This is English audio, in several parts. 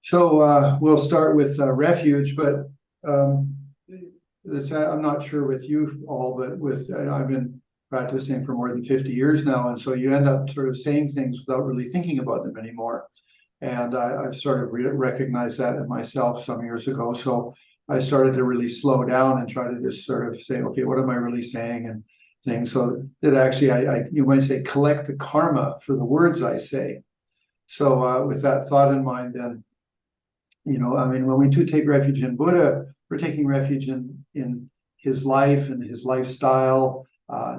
So we'll start with refuge, but um, I'm not sure with you all, but I've been practicing for more than 50 years now, and so you end up sort of saying things without really thinking about them anymore. And I've sort of recognized that in myself some years ago. So I started to really slow down and try to just sort of say, okay, what am I really saying and things. So that actually, you might say, collect the karma for the words I say. So with that thought in mind, then I mean, when we do take refuge in Buddha, we're taking refuge in his life and his lifestyle,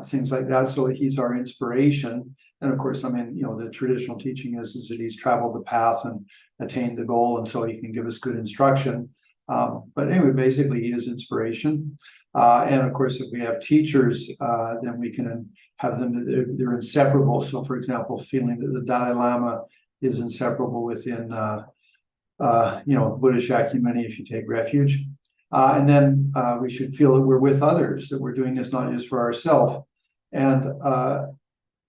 things like that. So he's our inspiration. And of course, I mean, the traditional teaching is that he's traveled the path and attained the goal, and so he can give us good instruction. But anyway, basically, he is inspiration. And of course, if we have teachers, then we can have them, they're inseparable. So, for example, feeling that the Dalai Lama is inseparable within Buddhist Shakyamuni if you take refuge. And then we should feel that we're with others, that we're doing this not just for ourselves. And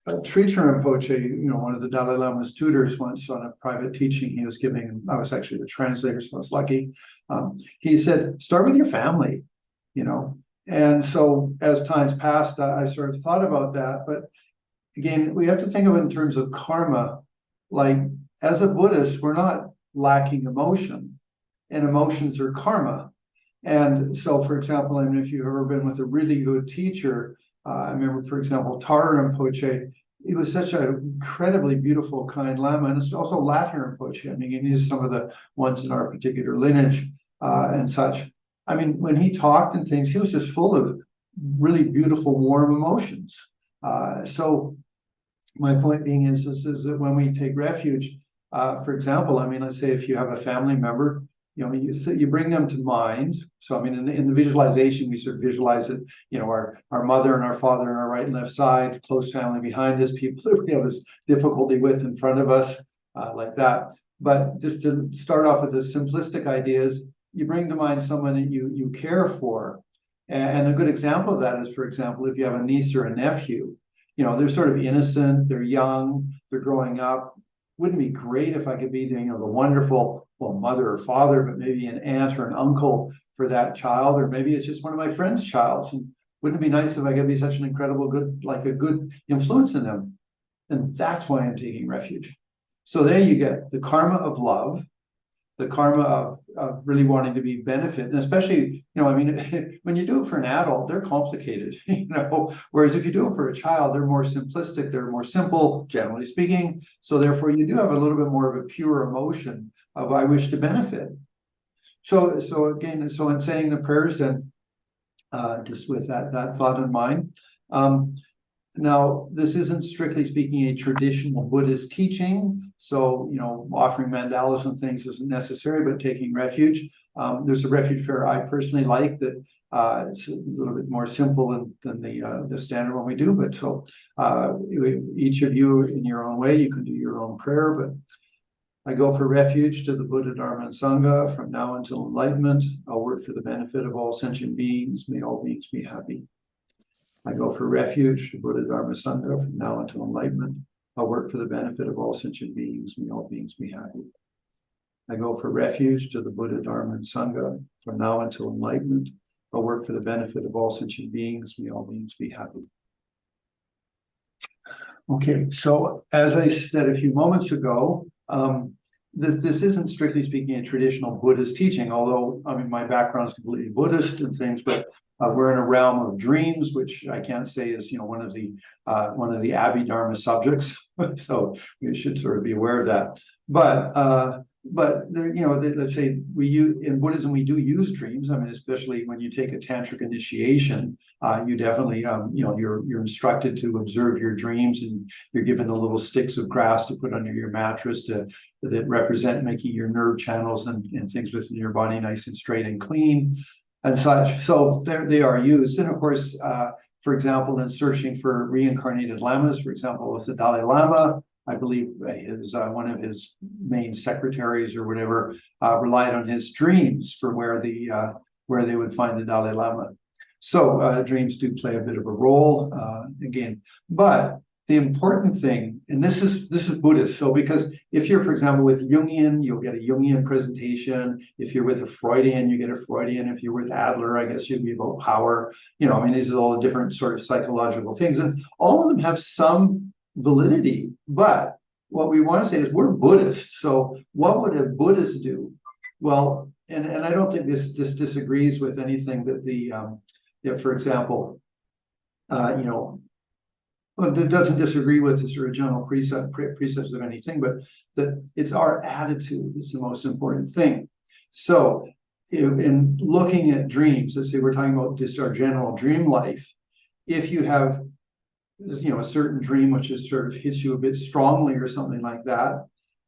Tritra Rinpoche, one of the Dalai Lama's tutors, once on a private teaching he was giving, I was actually the translator, so I was lucky. He said, start with your family, And so as times passed, I sort of thought about that. But again, we have to think of it in terms of karma. Like, as a Buddhist, we're not lacking emotion, and emotions are karma. And so, for example, I mean, if you've ever been with a really good teacher, I remember, for example, Tara Rinpoche, he was such an incredibly beautiful, kind Lama, and it's also Latin Rinpoche. I mean, he's some of the ones in our particular lineage and such. I mean, when he talked and things, he was just full of really beautiful, warm emotions. So my point being is that when we take refuge, for example, I mean, let's say if you have a family member, you bring them to mind. So, I mean, in the visualization, we sort of visualize it, our mother and our father on our right and left side, close family behind us, people that we have this difficulty with in front of us, like that. But just to start off with the simplistic ideas, you bring to mind someone that you care for. And a good example of that is, for example, if you have a niece or a nephew, they're sort of innocent, they're young, they're growing up. Wouldn't it be great if I could be the wonderful, mother or father, but maybe an aunt or an uncle for that child, or maybe it's just one of my friend's childs. And wouldn't it be nice if I could be such an incredible good influence in them? And that's why I'm taking refuge. So there you get the karma of love, the karma of really wanting to be benefit, and especially, I mean, when you do it for an adult, they're complicated, whereas if you do it for a child, they're more simplistic, they're more simple, generally speaking. So therefore, you do have a little bit more of a pure emotion of I wish to benefit. So again, so in saying the prayers, then just with that thought in mind. Now, this isn't strictly speaking a traditional Buddhist teaching. So, offering mandalas and things isn't necessary, but taking refuge. There's a refuge prayer I personally like that it's a little bit more simple than the standard one we do. But so each of you in your own way, you can do your own prayer. But I go for refuge to the Buddha, Dharma, and Sangha from now until enlightenment. I'll work for the benefit of all sentient beings. May all beings be happy. I go for refuge to Buddha, Dharma, Sangha from now until enlightenment. I'll work for the benefit of all sentient beings. May all beings be happy. I go for refuge to the Buddha, Dharma, and Sangha from now until enlightenment. I'll work for the benefit of all sentient beings. May all beings be happy. Okay, so as I said a few moments ago, this isn't strictly speaking a traditional Buddhist teaching, although, I mean, my background is completely Buddhist and things, but we're in a realm of dreams, which I can't say is, one of the Abhidharma subjects. So we should sort of be aware of that. But there, let's say in Buddhism, we do use dreams. I mean, especially when you take a tantric initiation, you definitely, you're instructed to observe your dreams, and you're given the little sticks of grass to put under your mattress that represent making your nerve channels and things within your body nice and straight and clean and such. So they are used. And of course, for example, in searching for reincarnated lamas, for example, with the Dalai Lama, I believe one of his main secretaries or whatever relied on his dreams for where they would find the Dalai Lama. So dreams do play a bit of a role again, but the important thing, and this is Buddhist. So because if you're, for example, with Jungian, you'll get a Jungian presentation. If you're with a Freudian, you get a Freudian. If you're with Adler, I guess you'd be about power. I mean, these are all the different sort of psychological things, and all of them have some validity. But what we want to say is we're Buddhists. So what would a Buddhist do? Well, and I don't think this disagrees with anything that for example, well, it doesn't disagree with the sort of general precepts of anything, but that it's our attitude that's the most important thing. So in looking at dreams, let's say we're talking about just our general dream life, if you have a certain dream which is sort of hits you a bit strongly or something like that,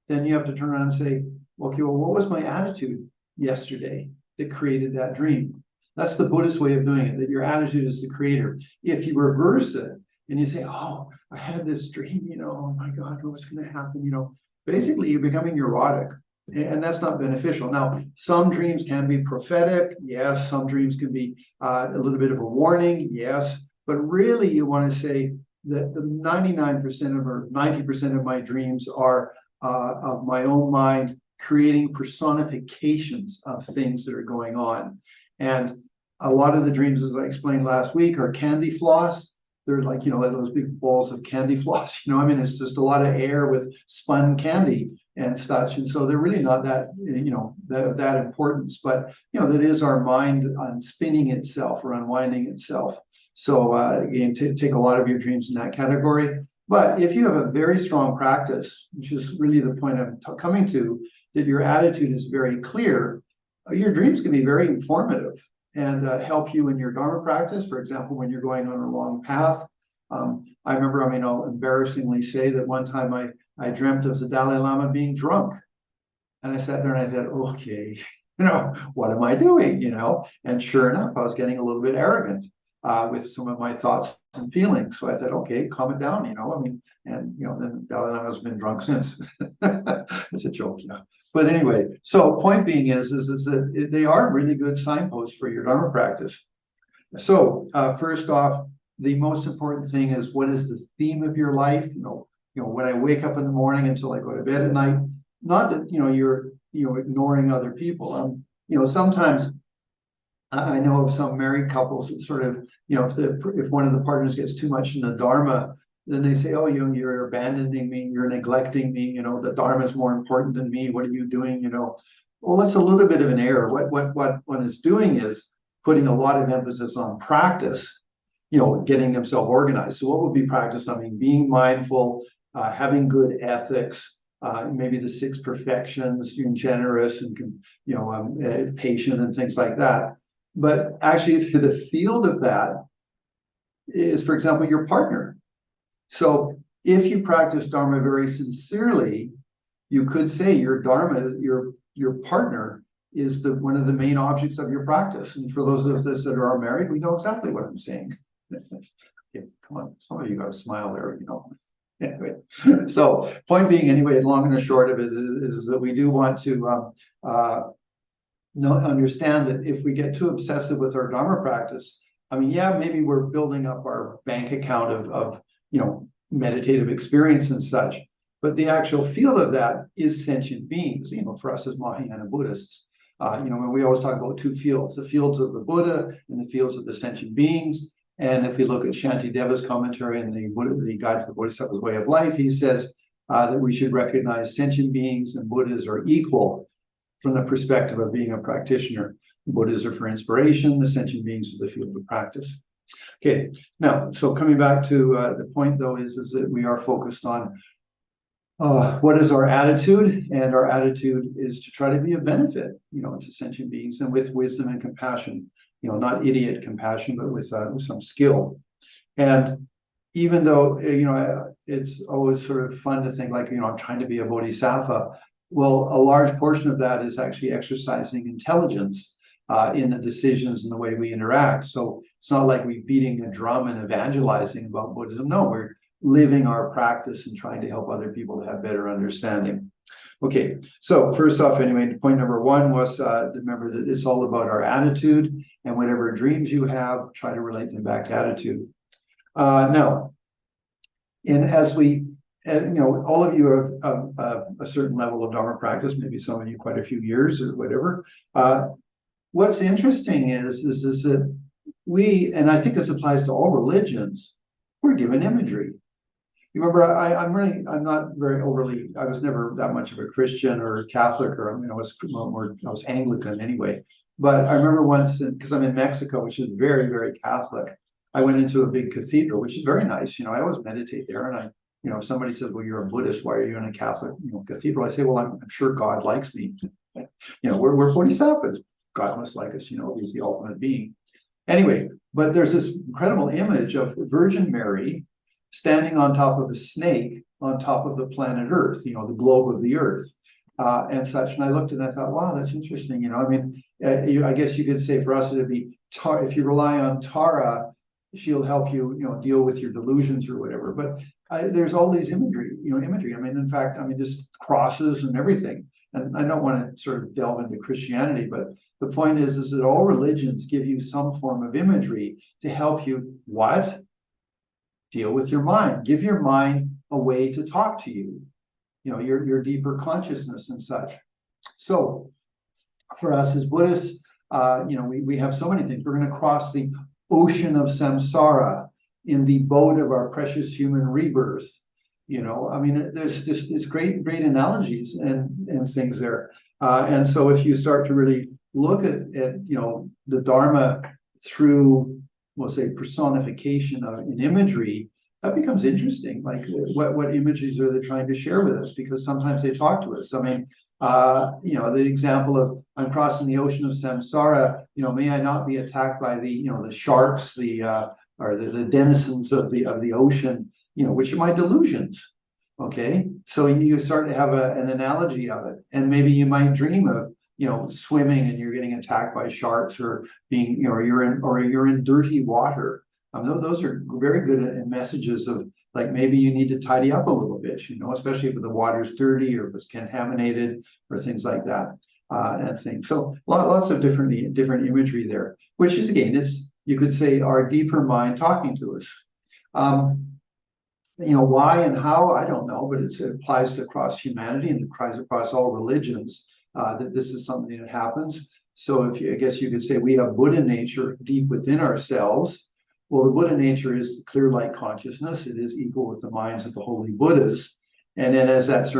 then you have to turn around and say, okay, well, what was my attitude yesterday that created that dream? That's the Buddhist way of doing it, that your attitude is the creator. If you reverse it and you say, oh, I had this dream, oh my God, what was going to happen? Basically you're becoming neurotic, and that's not beneficial. Now, some dreams can be prophetic. Yes. Some dreams can be a little bit of a warning. Yes. But really you want to say that the 99% or 90% of my dreams are of my own mind, creating personifications of things that are going on. And a lot of the dreams, as I explained last week, are candy floss. They're like, like those big balls of candy floss, I mean, it's just a lot of air with spun candy and such. And so they're really not that, that importance, but, that is our mind spinning itself or unwinding itself. So again, take a lot of your dreams in that category. But if you have a very strong practice, which is really the point I'm coming to, that your attitude is very clear, your dreams can be very informative and help you in your Dharma practice. For example, when you're going on a long path. I remember, I'll embarrassingly say that one time I dreamt of the Dalai Lama being drunk. And I sat there and I said, okay, what am I doing? And sure enough, I was getting a little bit arrogant with some of my thoughts and feelings. So I said, okay, calm it down, and then Dalai Lama's been drunk since. It's a joke, yeah. But anyway, so point being is that they are really good signposts for your Dharma practice. So first off, the most important thing is, what is the theme of your life? When I wake up in the morning until I go to bed at night, not that you're ignoring other people. Sometimes I know of some married couples that sort of, if one of the partners gets too much in the Dharma, then they say, oh, you're abandoning me, you're neglecting me, the Dharma is more important than me. What are you doing? Well, that's a little bit of an error. What one is doing is putting a lot of emphasis on practice, getting themselves organized. So what would be practice? Being mindful, having good ethics, maybe the 6 perfections, being generous and patient and things like that. But actually, the field of that is, for example, your partner. So if you practice Dharma very sincerely, you could say your Dharma, your partner, is one of the main objects of your practice. And for those of us that are married, we know exactly what I'm saying. Okay, come on, some of you got a smile there, Anyway, so point being, anyway, long and the short of it is that we do want to understand that if we get too obsessive with our Dharma practice, maybe we're building up our bank account of meditative experience and such, but the actual field of that is sentient beings. For us as Mahayana Buddhists, when we always talk about 2 fields, the fields of the Buddha and the fields of the sentient beings. And if you look at Shantideva's commentary in the Guide to the Bodhisattva's Way of Life, he says that we should recognize sentient beings and Buddhas are equal from the perspective of being a practitioner. Buddhas are for inspiration, the sentient beings are the field of practice. Okay, now, so coming back to the point, though, is that we are focused on what is our attitude, and our attitude is to try to be a benefit, to sentient beings, and with wisdom and compassion, not idiot compassion, but with some skill. And even though, it's always sort of fun to think like, I'm trying to be a bodhisattva. Well, a large portion of that is actually exercising intelligence in the decisions and the way we interact. So it's not like we're beating a drum and evangelizing about Buddhism. No, we're living our practice and trying to help other people to have better understanding. Okay, so first off, anyway, point number 1 was remember that it's all about our attitude, and whatever dreams you have, try to relate them back to attitude. Now, And as we, all of you have a certain level of Dharma practice, maybe some of you quite a few years or whatever. What's interesting is that we, and I think this applies to all religions, we're given imagery. You remember, I'm not very overly, I was never that much of a Christian or Catholic, or I was Anglican anyway. But I remember once, because I'm in Mexico, which is very, very Catholic, I went into a big cathedral, which is very nice. I always meditate there, and if somebody says, "Well, you're a Buddhist, why are you in a Catholic, cathedral?" I say, "Well, I'm sure God likes me. We're bodhisattvas. God must like us. He's the ultimate being." Anyway, but there's this incredible image of Virgin Mary standing on top of a snake on top of the planet Earth, the globe of the Earth, and such. And I looked and I thought, wow, that's interesting. I guess you could say for us it'd be if you rely on Tara, she'll help you, deal with your delusions or whatever. But there's all these imagery. In fact, just crosses and everything. And I don't want to sort of delve into Christianity, but the point is that all religions give you some form of imagery to help you what? Deal with your mind. Give your mind a way to talk to you. Your deeper consciousness and such. So for us as Buddhists, we have so many things. We're going to cross the ocean of samsara in the boat of our precious human rebirth. There's this great analogies and things there. And so if you start to really look at the Dharma through, we'll say, personification in imagery, that becomes interesting. Like what images are they trying to share with us? Because sometimes they talk to us. The example of I'm crossing the ocean of samsara, may I not be attacked by the sharks, or the denizens of the ocean, which are my delusions. Okay, so you start to have an analogy of it, and maybe you might dream of swimming and you're getting attacked by sharks, or being or you're in dirty water. Those are very good messages of, like, maybe you need to tidy up a little bit, especially if the water's dirty or if it's contaminated or things like that, and things. So lots of different imagery there, which is, again, you could say, our deeper mind talking to us. Why and how, I don't know, but it applies across humanity and it applies across all religions, that this is something that happens. So I guess you could say we have Buddha nature deep within ourselves. Well, the Buddha nature is clear light consciousness. It is equal with the minds of the holy Buddhas. And then as that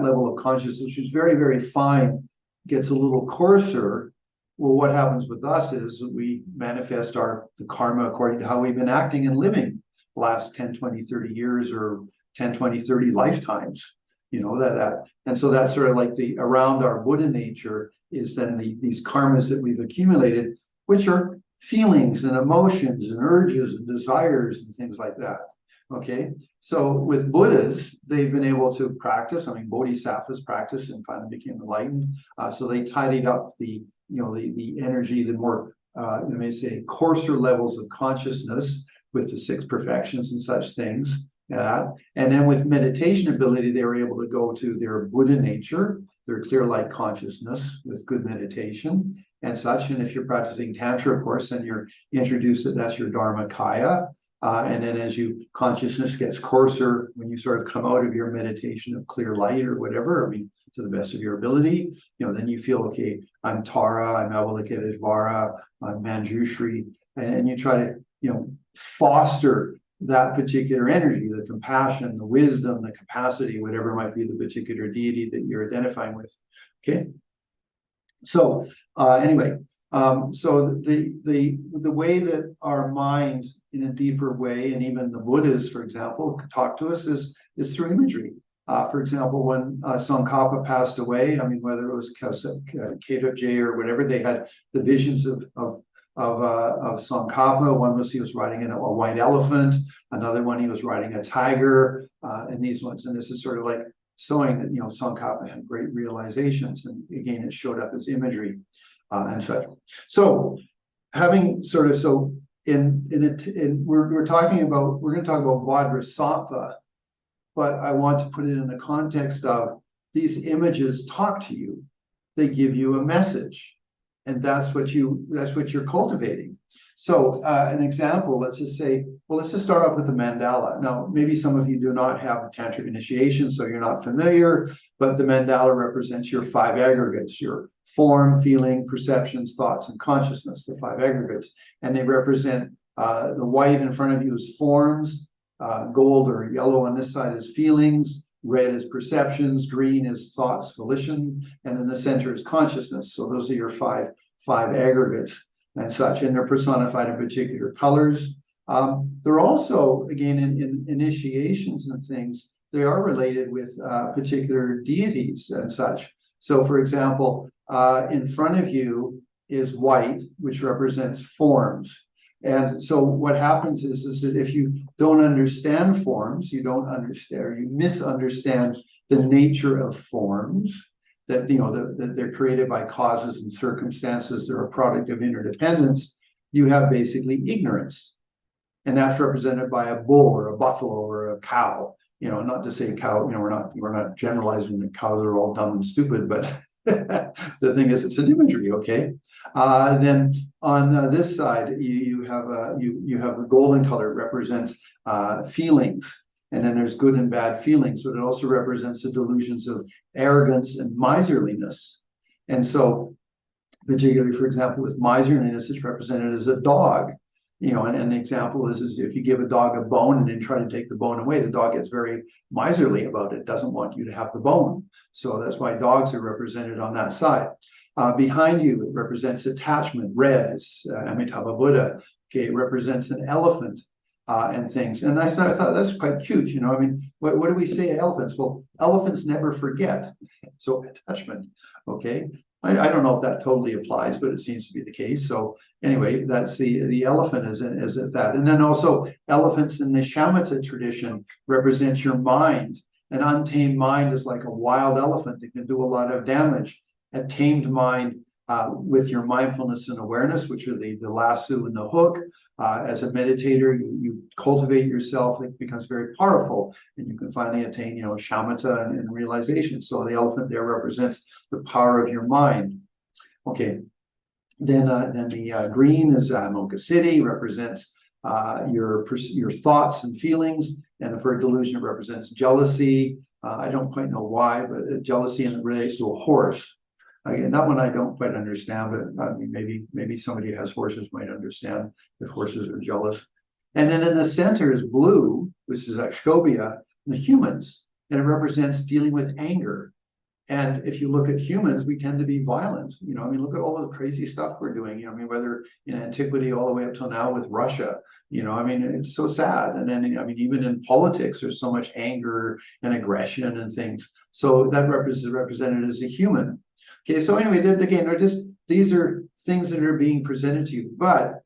level of consciousness, which is very, very fine, gets a little coarser, well, what happens with us is we manifest the karma according to how we've been acting and living the last 10, 20, 30 years, or 10, 20, 30 lifetimes. And so that's sort of like around our Buddha nature is then these karmas that we've accumulated, which are feelings and emotions and urges and desires and things like that. Okay, so with Buddhas, they've been able to practice. Bodhisattvas practiced and finally became enlightened. So they tidied up the energy, the more you may say coarser levels of consciousness with the 6 perfections and such things. And then with meditation ability, they were able to go to their Buddha nature, their clear light consciousness with good meditation and such. And if you're practicing Tantra, of course, then you're introduced that's your Dharmakaya. And then as consciousness gets coarser, when you sort of come out of your meditation of clear light or whatever, to the best of your ability, then you feel, okay, I'm Tara, I'm Avalokiteshvara, I'm Manjushri, and you try to, foster that particular energy, the compassion, the wisdom, the capacity, whatever might be the particular deity that you're identifying with. Okay. So anyway, so the way that our mind, in a deeper way, and even the Buddhas, for example, talk to us is through imagery. For example, when Tsongkhapa passed away, whether it was Khedojé or whatever, they had the visions of Tsongkhapa. One was he was riding a white elephant. Another one he was riding a tiger. And these ones, and this is sort of like showing that Tsongkhapa had great realizations, and again it showed up as imagery and such. So having sort of we're talking about, we're going to talk about Vajrasattva, but I want to put it in the context of these images talk to you. They give you a message. and that's what you're cultivating. So an example, let's just say, well, let's just start off with a mandala. Now, maybe some of you do not have a tantric initiation, so you're not familiar, but the mandala represents your 5 aggregates, your form, feeling, perceptions, thoughts, and consciousness, the 5 aggregates. And they represent the white in front of you is forms, gold or yellow on this side is feelings, red is perceptions, green is thoughts, volition, and in the center is consciousness. So those are your five aggregates and such, and they're personified in particular colors. They're also, again, in initiations and things, they are related with particular deities and such. So, for example, in front of you is white, which represents forms. And so what happens is that if you don't understand forms, you misunderstand the nature of forms, that that they're created by causes and circumstances, they're a product of interdependence, you have basically ignorance. And that's represented by a bull or a buffalo or a cow. Not to say cow, we're not generalizing that cows are all dumb and stupid, but the thing is, it's an imagery, okay? Then on this side, you have the golden color, represents feelings, and then there's good and bad feelings, but it also represents the delusions of arrogance and miserliness. And so, particularly, for example, with miserliness, it's represented as a dog. And the example is if you give a dog a bone and then try to take the bone away, the dog gets very miserly about it, doesn't want you to have the bone. So that's why dogs are represented on that side. Behind you, it represents attachment. Red is Amitabha Buddha. Okay, it represents an elephant and things. And I thought that's quite cute. What do we say elephants? Well, elephants never forget. So attachment, okay? I don't know if that totally applies, but it seems to be the case. So anyway, that's the elephant is that. And then also elephants in the Shamatha tradition represent your mind. An untamed mind is like a wild elephant that can do a lot of damage. A tamed mind with your mindfulness and awareness, which are the lasso and the hook. As a meditator, you cultivate yourself, it becomes very powerful, and you can finally attain, shamatha and realization. So the elephant there represents the power of your mind. Okay, then the green is Mocha City, represents your thoughts and feelings, and for delusion, it represents jealousy. I don't quite know why, but jealousy and it relates to a horse. Again, that one I don't quite understand, but I mean, maybe somebody who has horses might understand if horses are jealous. And then in the center is blue, which is Akshobhya, the humans, and it represents dealing with anger. And if you look at humans, we tend to be violent. Look at all the crazy stuff we're doing. Whether in antiquity all the way up till now with Russia. It's so sad. And then, even in politics, there's so much anger and aggression and things. So that represented as a human. Okay, so anyway, again, these are things that are being presented to you. But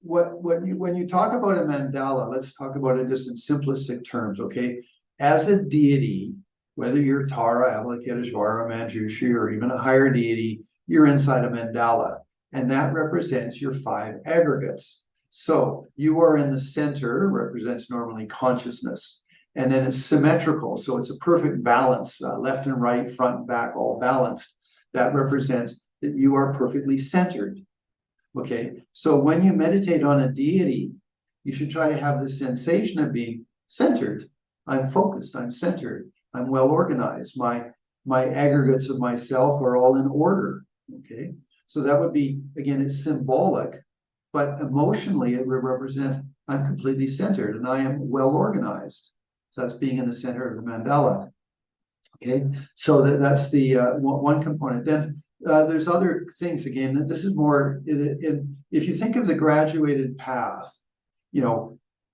when you talk about a mandala, let's talk about it just in simplistic terms, okay? As a deity, whether you're Tara, Avalokiteshvara, Manjushri, or even a higher deity, you're inside a mandala, and that represents your 5 aggregates. So you are in the center, represents normally consciousness, and then it's symmetrical, so it's a perfect balance, left and right, front and back, all balanced. That represents that you are perfectly centered. Okay, so when you meditate on a deity, you should try to have the sensation of being centered. I'm focused, I'm centered, I'm well organized. My aggregates of myself are all in order. Okay, so that would be, again, it's symbolic, but emotionally it would represent I'm completely centered and I am well organized. So that's being in the center of the mandala. Okay, so that's the one component. Then there's other things. Again, this is more if you think of the graduated path,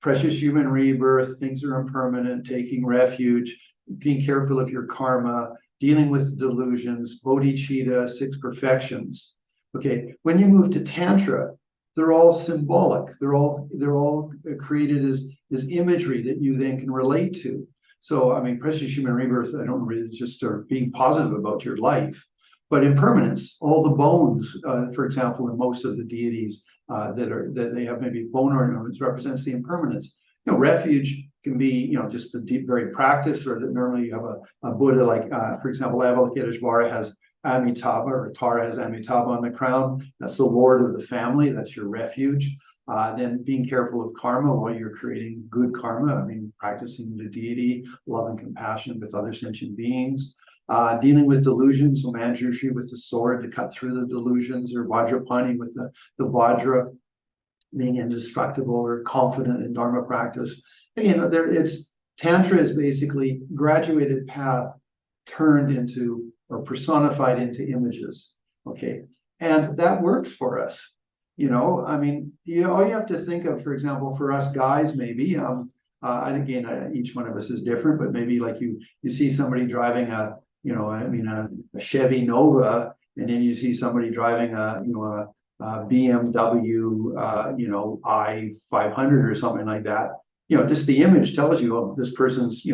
precious human rebirth, things are impermanent, taking refuge, being careful of your karma, dealing with delusions, bodhicitta, 6 perfections. Okay, when you move to Tantra, they're all symbolic. They're all created as imagery that you then can relate to. So, precious human rebirth, I don't really, it's just being positive about your life. But impermanence, all the bones, for example, in most of the deities that they have maybe bone ornaments, represents the impermanence. Refuge can be, just the deep, very practice, or that normally you have a Buddha, like, for example, Avalokiteshvara has Amitabha, or Tara has Amitabha on the crown. That's the lord of the family. That's your refuge. Then being careful of karma while you're creating good karma. I mean, practicing the deity, love and compassion with other sentient beings. Dealing with delusions, so Manjushri with the sword to cut through the delusions, or Vajrapani with the Vajra, being indestructible or confident in Dharma practice. Again, it's Tantra is basically graduated path turned into or personified into images. Okay, and that works for us. I mean, all you have to think of, for example, for us guys, maybe, and again, each one of us is different, but maybe like you see somebody driving a Chevy Nova, and then you see somebody driving a BMW, i500 or something like that. Just the image tells you, oh, this person's,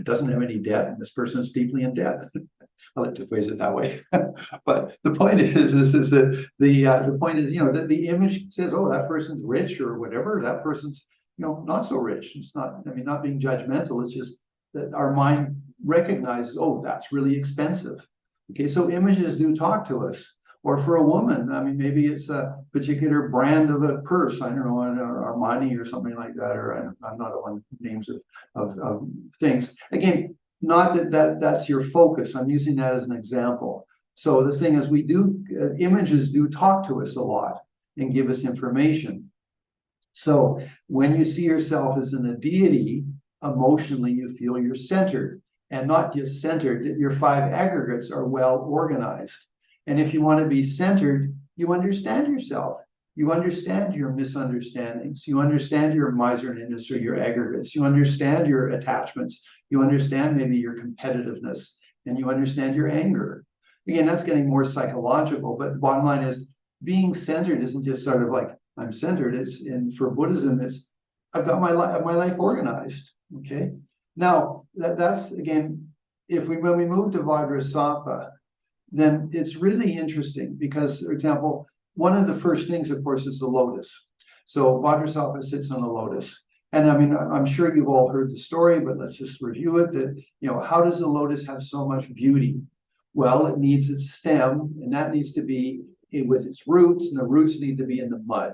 doesn't have any debt, and this person's deeply in debt. I like to phrase it that way. But the point is that the point is, that the image says, oh, that person's rich or whatever. That person's, not so rich. It's not, not being judgmental. It's just that our mind recognizes, oh, that's really expensive. Okay, so images do talk to us. Or for a woman, maybe it's a particular brand of a purse. I don't know, Armani or something like that. Or I'm not on names of things. Again, not that's your focus. I'm using that as an example. So the thing is, images do talk to us a lot and give us information. So when you see yourself as in a deity, emotionally you feel you're centered, and not just centered, that your 5 aggregates are well organized. And if you want to be centered, you understand yourself. You understand your misunderstandings. You understand your miserliness or your aggregates. You understand your attachments. You understand maybe your competitiveness, and you understand your anger. Again, that's getting more psychological, but the bottom line is being centered isn't just sort of like, I'm centered. And for Buddhism, it's, I've got my life organized. Okay. Now that's again, when we move to Vajrasattva, then it's really interesting because, for example, one of the first things, of course, is the lotus. So Vajrasattva sits on a lotus. And I'm sure you've all heard the story, but let's just review it. That, how does the lotus have so much beauty? Well, it needs its stem, and that needs to be with its roots, and the roots need to be in the mud.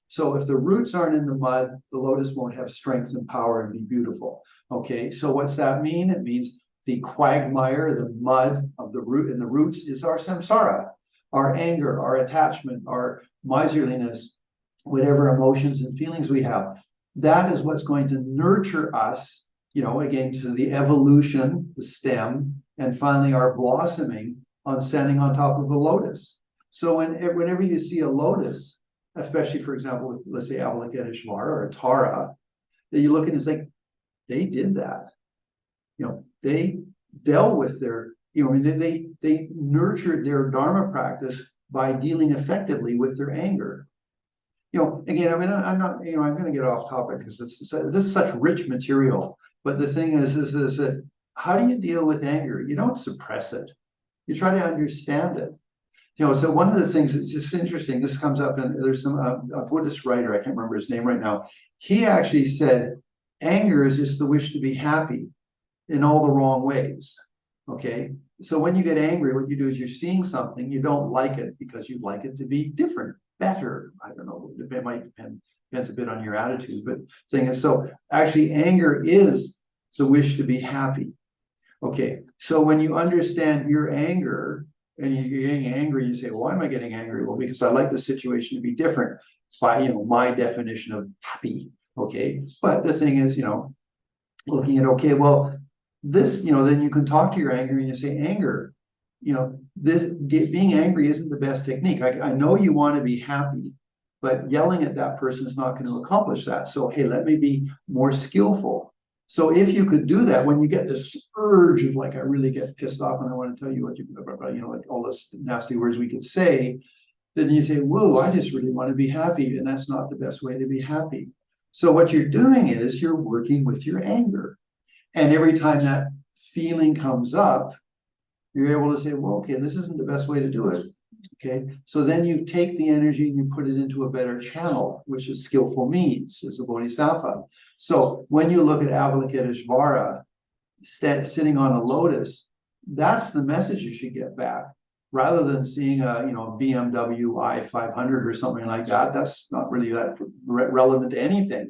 So if the roots aren't in the mud, the lotus won't have strength and power and be beautiful. Okay, so what's that mean? It means the quagmire, the mud of the root, and the roots is our samsara, our anger, our attachment, our miserliness, whatever emotions and feelings we have. That is what's going to nurture us, again, to the evolution, the stem, and finally our blossoming on standing on top of a lotus. So whenever you see a lotus, especially, for example, with, let's say, Avalokiteshvara or Tara, that you look at, it's like, they did that. They dealt with their, they nurtured their Dharma practice by dealing effectively with their anger. Again, I'm not, I'm going to get off topic because this is such rich material. But the thing is that how do you deal with anger? You don't suppress it. You try to understand it. So one of the things that's just interesting, this comes up, and there's a Buddhist writer, I can't remember his name right now. He actually said, anger is just the wish to be happy in all the wrong ways. Okay, so when you get angry, what you do is you're seeing something, you don't like it because you like it to be different, better. I don't know, it might depends a bit on your attitude, but thing is, so actually anger is the wish to be happy. Okay, so when you understand your anger and you're getting angry, you say, why am I getting angry? Well, because I like the situation to be different by, my definition of happy. Okay, but the thing is, looking at, okay, well, this, then you can talk to your anger and you say, anger, being angry isn't the best technique. I know you want to be happy, but yelling at that person is not going to accomplish that. So, hey, let me be more skillful. So if you could do that, when you get this urge of like, I really get pissed off and I want to tell you what like all those nasty words we could say, then you say, whoa, I just really want to be happy. And that's not the best way to be happy. So what you're doing is you're working with your anger. And every time that feeling comes up, you're able to say, well, okay, this isn't the best way to do it. Okay, so then you take the energy and you put it into a better channel, which is skillful means, as a bodhisattva. So when you look at Avalokiteshvara sitting on a lotus, that's the message you should get back. rather than seeing a BMW i500 or something like that. That's not really that relevant to anything,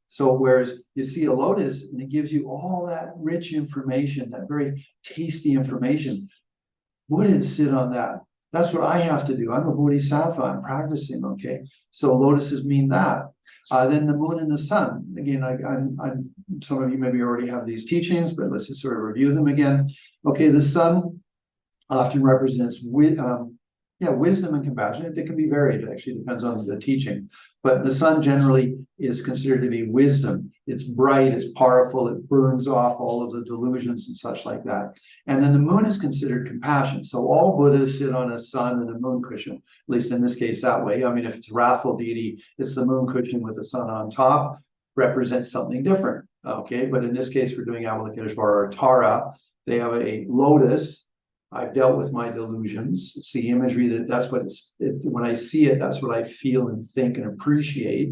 So whereas you see a lotus and it gives you all that rich information, that very tasty information, Buddhists sit on that. That's what I have to do. I'm a bodhisattva. I'm practicing. Okay, so lotuses mean that. Then the moon and the sun. Again, I'm. Some of you maybe already have these teachings, but let's just sort of review them again. Okay, the sun often represents wisdom and compassion. It can be varied. It actually depends on the teaching. But the sun generally is considered to be wisdom. It's bright, it's powerful, it burns off all of the delusions and such like that. And then the moon is considered compassion. So all Buddhas sit on a sun and a moon cushion, at least in this case that way. I mean, if it's a wrathful deity, it's the moon cushion with the sun on top, represents something different. Okay, but in this case, we're doing Avalokiteshvara or Tara. They have a lotus. I've dealt with my delusions. It's the imagery that's what when I see it, that's what I feel and think and appreciate.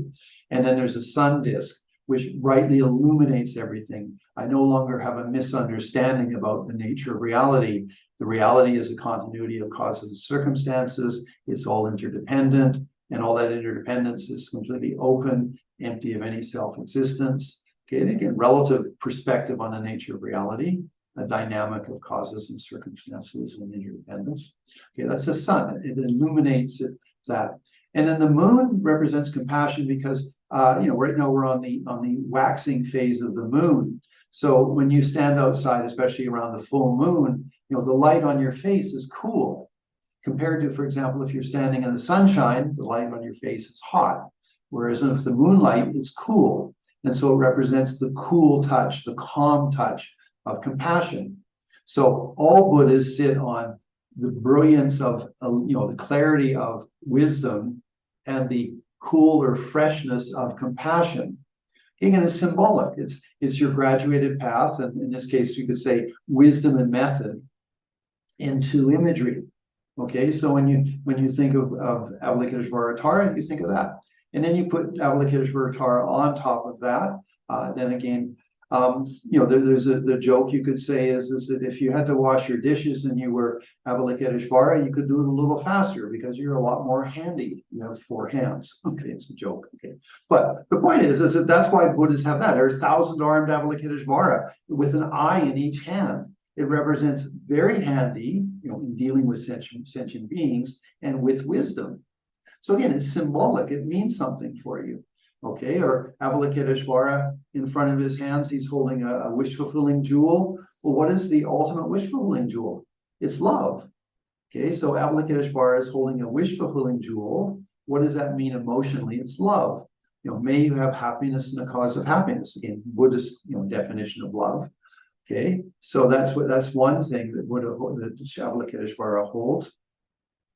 And then there's a sun disk, which brightly illuminates everything. I no longer have a misunderstanding about the nature of reality. The reality is a continuity of causes and circumstances. It's all interdependent, and all that interdependence is completely open, empty of any self-existence. Okay, again, relative perspective on the nature of reality. A dynamic of causes and circumstances and interdependence. Okay, that's the sun. It illuminates that. And then the moon represents compassion because right now we're on the waxing phase of the moon. So when you stand outside, especially around the full moon, the light on your face is cool. Compared to, for example, if you're standing in the sunshine, the light on your face is hot. Whereas if the moonlight, it's cool. And so it represents the cool touch, the calm touch of compassion. So all Buddhas sit on the brilliance of, the clarity of wisdom and the cool or freshness of compassion. Again, it's symbolic. It's your graduated path, and in this case, you could say wisdom and method into imagery. Okay, so when you think of Avalokiteshvara Tara, you think of that, and then you put Avalokiteshvara Tara on top of that. Then again, there's the joke you could say is that if you had to wash your dishes and you were Avalokiteshvara, you could do it a little faster because you're a lot more handy. You have 4 hands. Okay, it's a joke. Okay, but the point is that that's why Buddhists have that. They're 1,000-armed Avalokiteshvara with an eye in each hand. It represents very handy, in dealing with sentient beings and with wisdom. So again, it's symbolic. It means something for you. Okay, or Avalokiteshvara, in front of his hands, he's holding a wish-fulfilling jewel. Well, what is the ultimate wish-fulfilling jewel? It's love. Okay, so Avalokiteshvara is holding a wish-fulfilling jewel. What does that mean emotionally? It's love. May you have happiness in the cause of happiness. Again, Buddhist, definition of love. Okay, so that's one thing that Avalokiteshvara holds.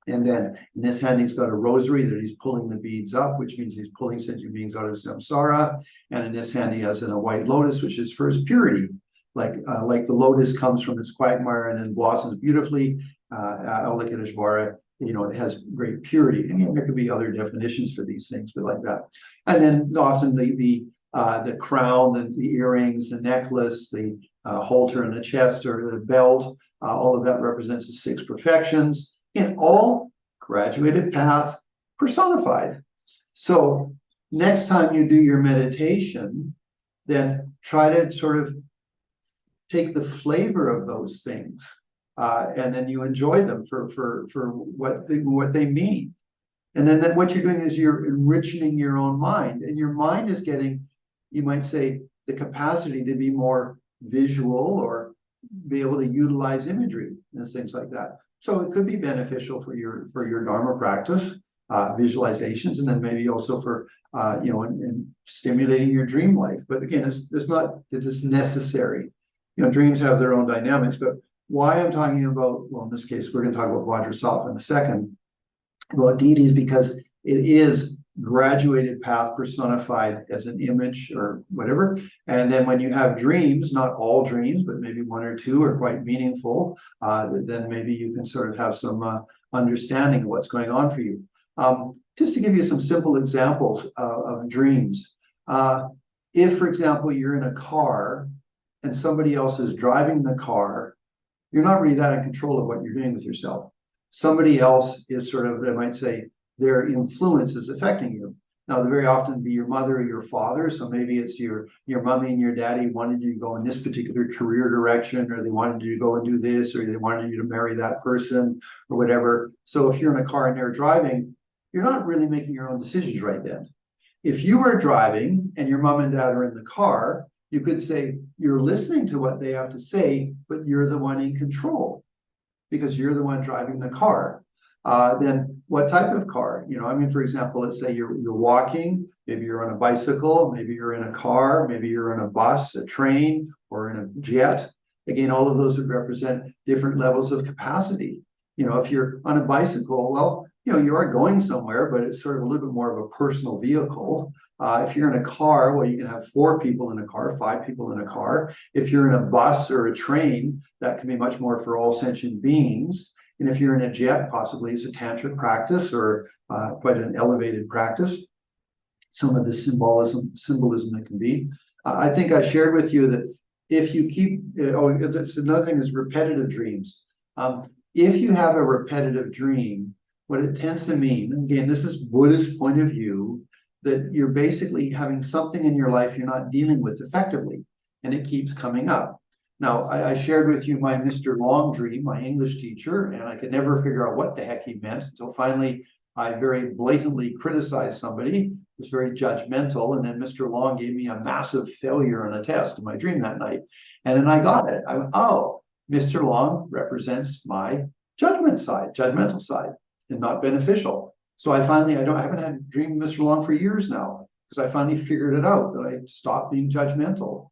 And then in this hand, he's got a rosary that he's pulling the beads up, which means he's pulling sentient beings out of samsara. And in this hand, he has a white lotus, which is for his purity. Like the lotus comes from its quagmire and then blossoms beautifully. Avalokiteshvara, it has great purity. And there could be other definitions for these things, but like that. And then often the crown, the earrings, the necklace, the halter in the chest or the belt, all of that represents the 6 perfections. In all graduated path personified. So next time you do your meditation, then try to sort of take the flavor of those things, and then you enjoy them for what they mean. And then what you're doing is you're enriching your own mind, and your mind is getting, you might say, the capacity to be more visual or be able to utilize imagery and things like that. So it could be beneficial for your Dharma practice, visualizations, and then maybe also for in stimulating your dream life. But again, it's necessary. Dreams have their own dynamics. But why I'm talking about, well, in this case, we're going to talk about Vajrasattva in a second, about deities, because it is graduated path personified as an image or whatever. And then when you have dreams, not all dreams, but maybe 1 or 2 are quite meaningful, then maybe you can sort of have some understanding of what's going on for you. Just to give you some simple examples of dreams. If, for example, you're in a car and somebody else is driving the car, you're not really that in control of what you're doing with yourself. somebody else is sort of, they might say, their influence is affecting you. Now, they very often be your mother or your father. So maybe it's your mommy and your daddy wanted you to go in this particular career direction, or they wanted you to go and do this, or they wanted you to marry that person, or whatever. So if you're in a car and they're driving, you're not really making your own decisions right then. If you are driving and your mom and dad are in the car, you could say you're listening to what they have to say, but you're the one in control because you're the one driving the car. Then what type of car? I mean, for example, let's say you're walking, maybe you're on a bicycle, maybe you're in a car, maybe you're in a bus, a train, or in a jet. Again, all of those would represent different levels of capacity. If you're on a bicycle, well, you are going somewhere, but it's sort of a little bit more of a personal vehicle. If you're in a car, well, you can have 4 people in a car, 5 people in a car. If you're in a bus or a train, that can be much more for all sentient beings. And if you're in a jet, possibly it's a tantric practice or quite an elevated practice. Some of the symbolism that can be. I think I shared with you that if you keep, that's another thing is repetitive dreams. If you have a repetitive dream, what it tends to mean, again, this is Buddhist point of view, that you're basically having something in your life you're not dealing with effectively, and it keeps coming up. Now, I shared with you my Mr. Long dream, my English teacher, and I could never figure out what the heck he meant until finally I very blatantly criticized somebody, was very judgmental, and then Mr. Long gave me a massive failure on a test in my dream that night. And then I got it. I went, oh, Mr. Long represents my judgmental side, and not beneficial. So I haven't had a dream of Mr. Long for years now, because I finally figured it out, that I stopped being judgmental.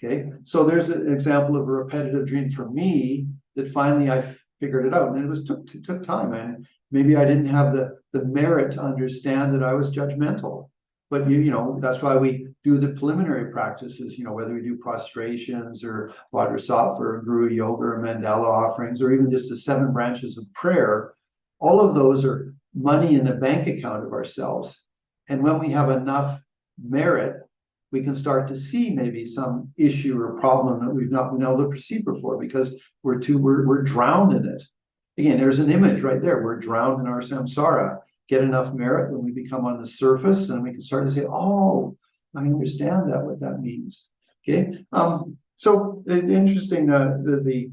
Okay, so there's an example of a repetitive dream for me that finally I figured it out, and it took time, and maybe I didn't have the merit to understand that I was judgmental. But that's why we do the preliminary practices, whether we do prostrations or Vajrasattva or Guru Yoga or Mandala offerings, or even just the 7 branches of prayer. All of those are money in the bank account of ourselves. And when we have enough merit, we can start to see maybe some issue or problem that we've not been able to perceive before, because we're drowned in it. Again, there's an image right there. We're drowned in our samsara. Get enough merit when we become on the surface, and we can start to say, oh, I understand what that means. Okay. So interesting, the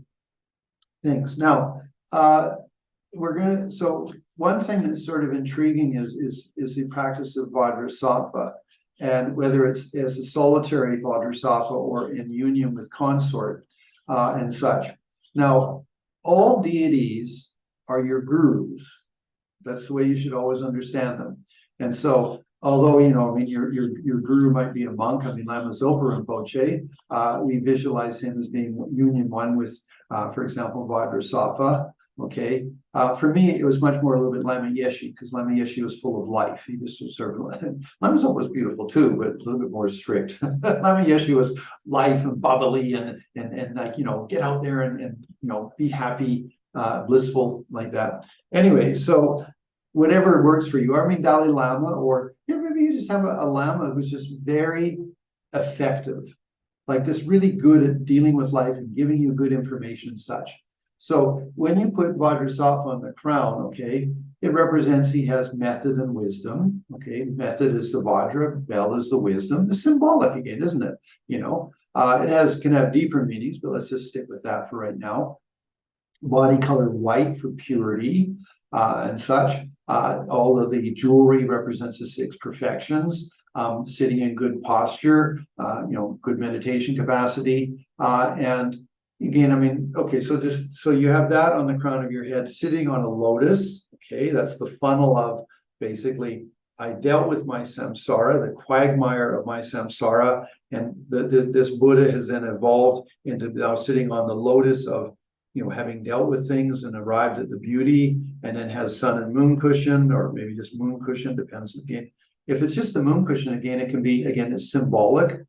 things. Now, so one thing that's sort of intriguing is the practice of Vajrasattva, and whether it's as a solitary Vajrasattva or in union with consort and such. Now, all deities are your gurus. That's the way you should always understand them. And so, although, your guru might be a monk, Lama Zopa Rinpoche, we visualize him as being union one with, for example, Vajrasattva. Okay. For me, it was much more a little bit Lama Yeshe, because Lama Yeshe was full of life. He just was sort of, Lama Zopa was beautiful too, but a little bit more strict. Lama Yeshe was life and bubbly and like, get out there and be happy, blissful, like that. Anyway, so whatever works for you. Dalai Lama, or maybe you just have a Lama who's just very effective, like just really good at dealing with life and giving you good information and such. So when you put Vajrasattva on the crown, okay, it represents he has method and wisdom. Okay, method is the Vajra, bell is the wisdom. It's symbolic again, isn't it? It can have deeper meanings, but let's just stick with that for right now. Body color white for purity and such. All of the jewelry represents the 6 perfections. Sitting in good posture, good meditation capacity, and again, okay, so you have that on the crown of your head, sitting on a lotus. Okay, that's the funnel of basically, I dealt with my samsara, the quagmire of my samsara, and this Buddha has then evolved into now sitting on the lotus of, having dealt with things and arrived at the beauty, and then has sun and moon cushion, or maybe just moon cushion, depends again. If it's just the moon cushion, again, it can be, it's symbolic.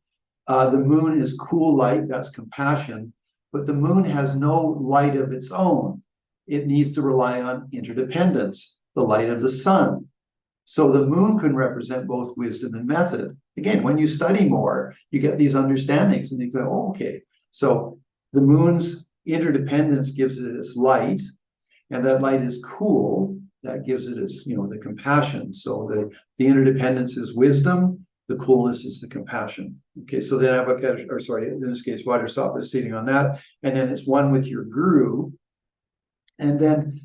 The moon is cool light, that's compassion. But the moon has no light of its own. It needs to rely on interdependence, the light of the sun. So the moon can represent both wisdom and method. Again, when you study more, you get these understandings, and you go, oh, okay. So the moon's interdependence gives it its light, And that light is cool. That gives it its, the compassion. So the interdependence is wisdom. The coolness is the compassion. Okay, so then in this case, Vajrasattva is sitting on that, and then it's one with your guru. And then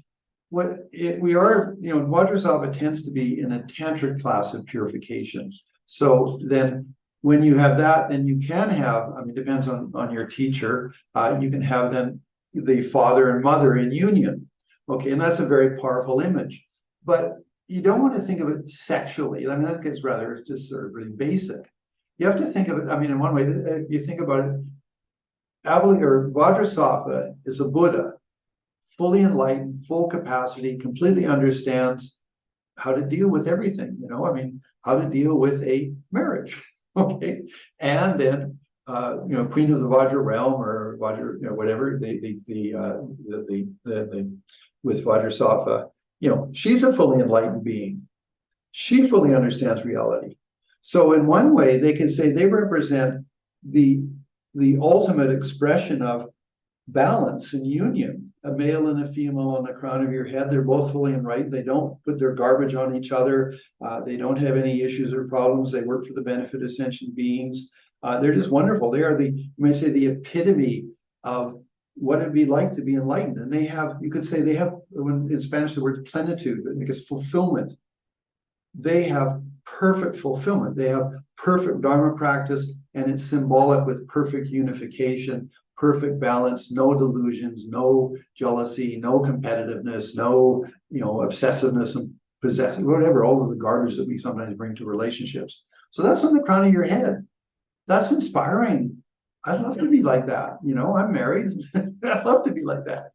Vajrasattva tends to be in a tantric class of purification. So then when you have that, then you can have, depends on your teacher, you can have then the father and mother in union. Okay, and that's a very powerful image. But you don't want to think of it sexually. That gets it's just sort of really basic. You have to think of it, in one way, if you think about it, Vajrasattva is a Buddha, fully enlightened, full capacity, completely understands how to deal with everything, how to deal with a marriage. Okay. And then Queen of the Vajra realm, or Vajra, whatever, with Vajrasattva, she's a fully enlightened being. She fully understands reality. So in one way, they can say they represent the ultimate expression of balance and union. A male and a female on the crown of your head, they're both fully enlightened. They don't put their garbage on each other. They don't have any issues or problems. They work for the benefit of sentient beings. They're just wonderful. They are you may say, the epitome of what it'd be like to be enlightened. And you could say they have, in Spanish, the word plenitude, because fulfillment. They have perfect fulfillment. They have perfect Dharma practice, and it's symbolic with perfect unification, perfect balance, no delusions, no jealousy, no competitiveness, no, obsessiveness and possessive, whatever, all of the garbage that we sometimes bring to relationships. So that's on the crown of your head. That's inspiring. I'd love to be like that. I'm married. I'd love to be like that.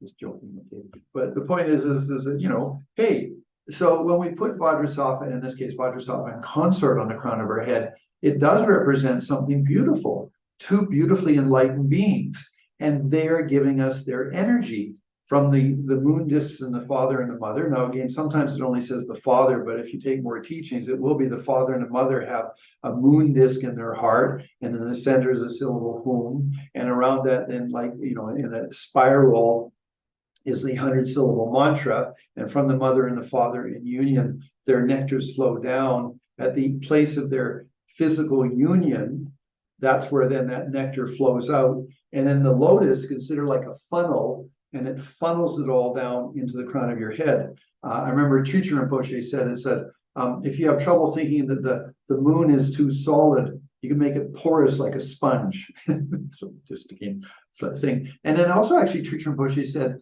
Just joking. Okay. But the point is that, hey, so when we put Vajrasattva, in this case, Vajrasattva in consort on the crown of her head, it does represent something beautiful, two beautifully enlightened beings. And they are giving us their energy from the moon discs and the father and the mother. Now, again, sometimes it only says the father, but if you take more teachings, it will be the father and the mother have a moon disc in their heart, and in the center is a syllable hum, and around that, then, in a spiral is the 100-syllable mantra, and from the mother and the father in union, their nectars flow down at the place of their physical union. That's where then that nectar flows out, and then the lotus, consider like a funnel, and it funnels it all down into the crown of your head. I remember Trichin Rinpoche said, if you have trouble thinking that the moon is too solid, you can make it porous like a sponge. So just again, thing. And then also, actually, Trichin Rinpoche said,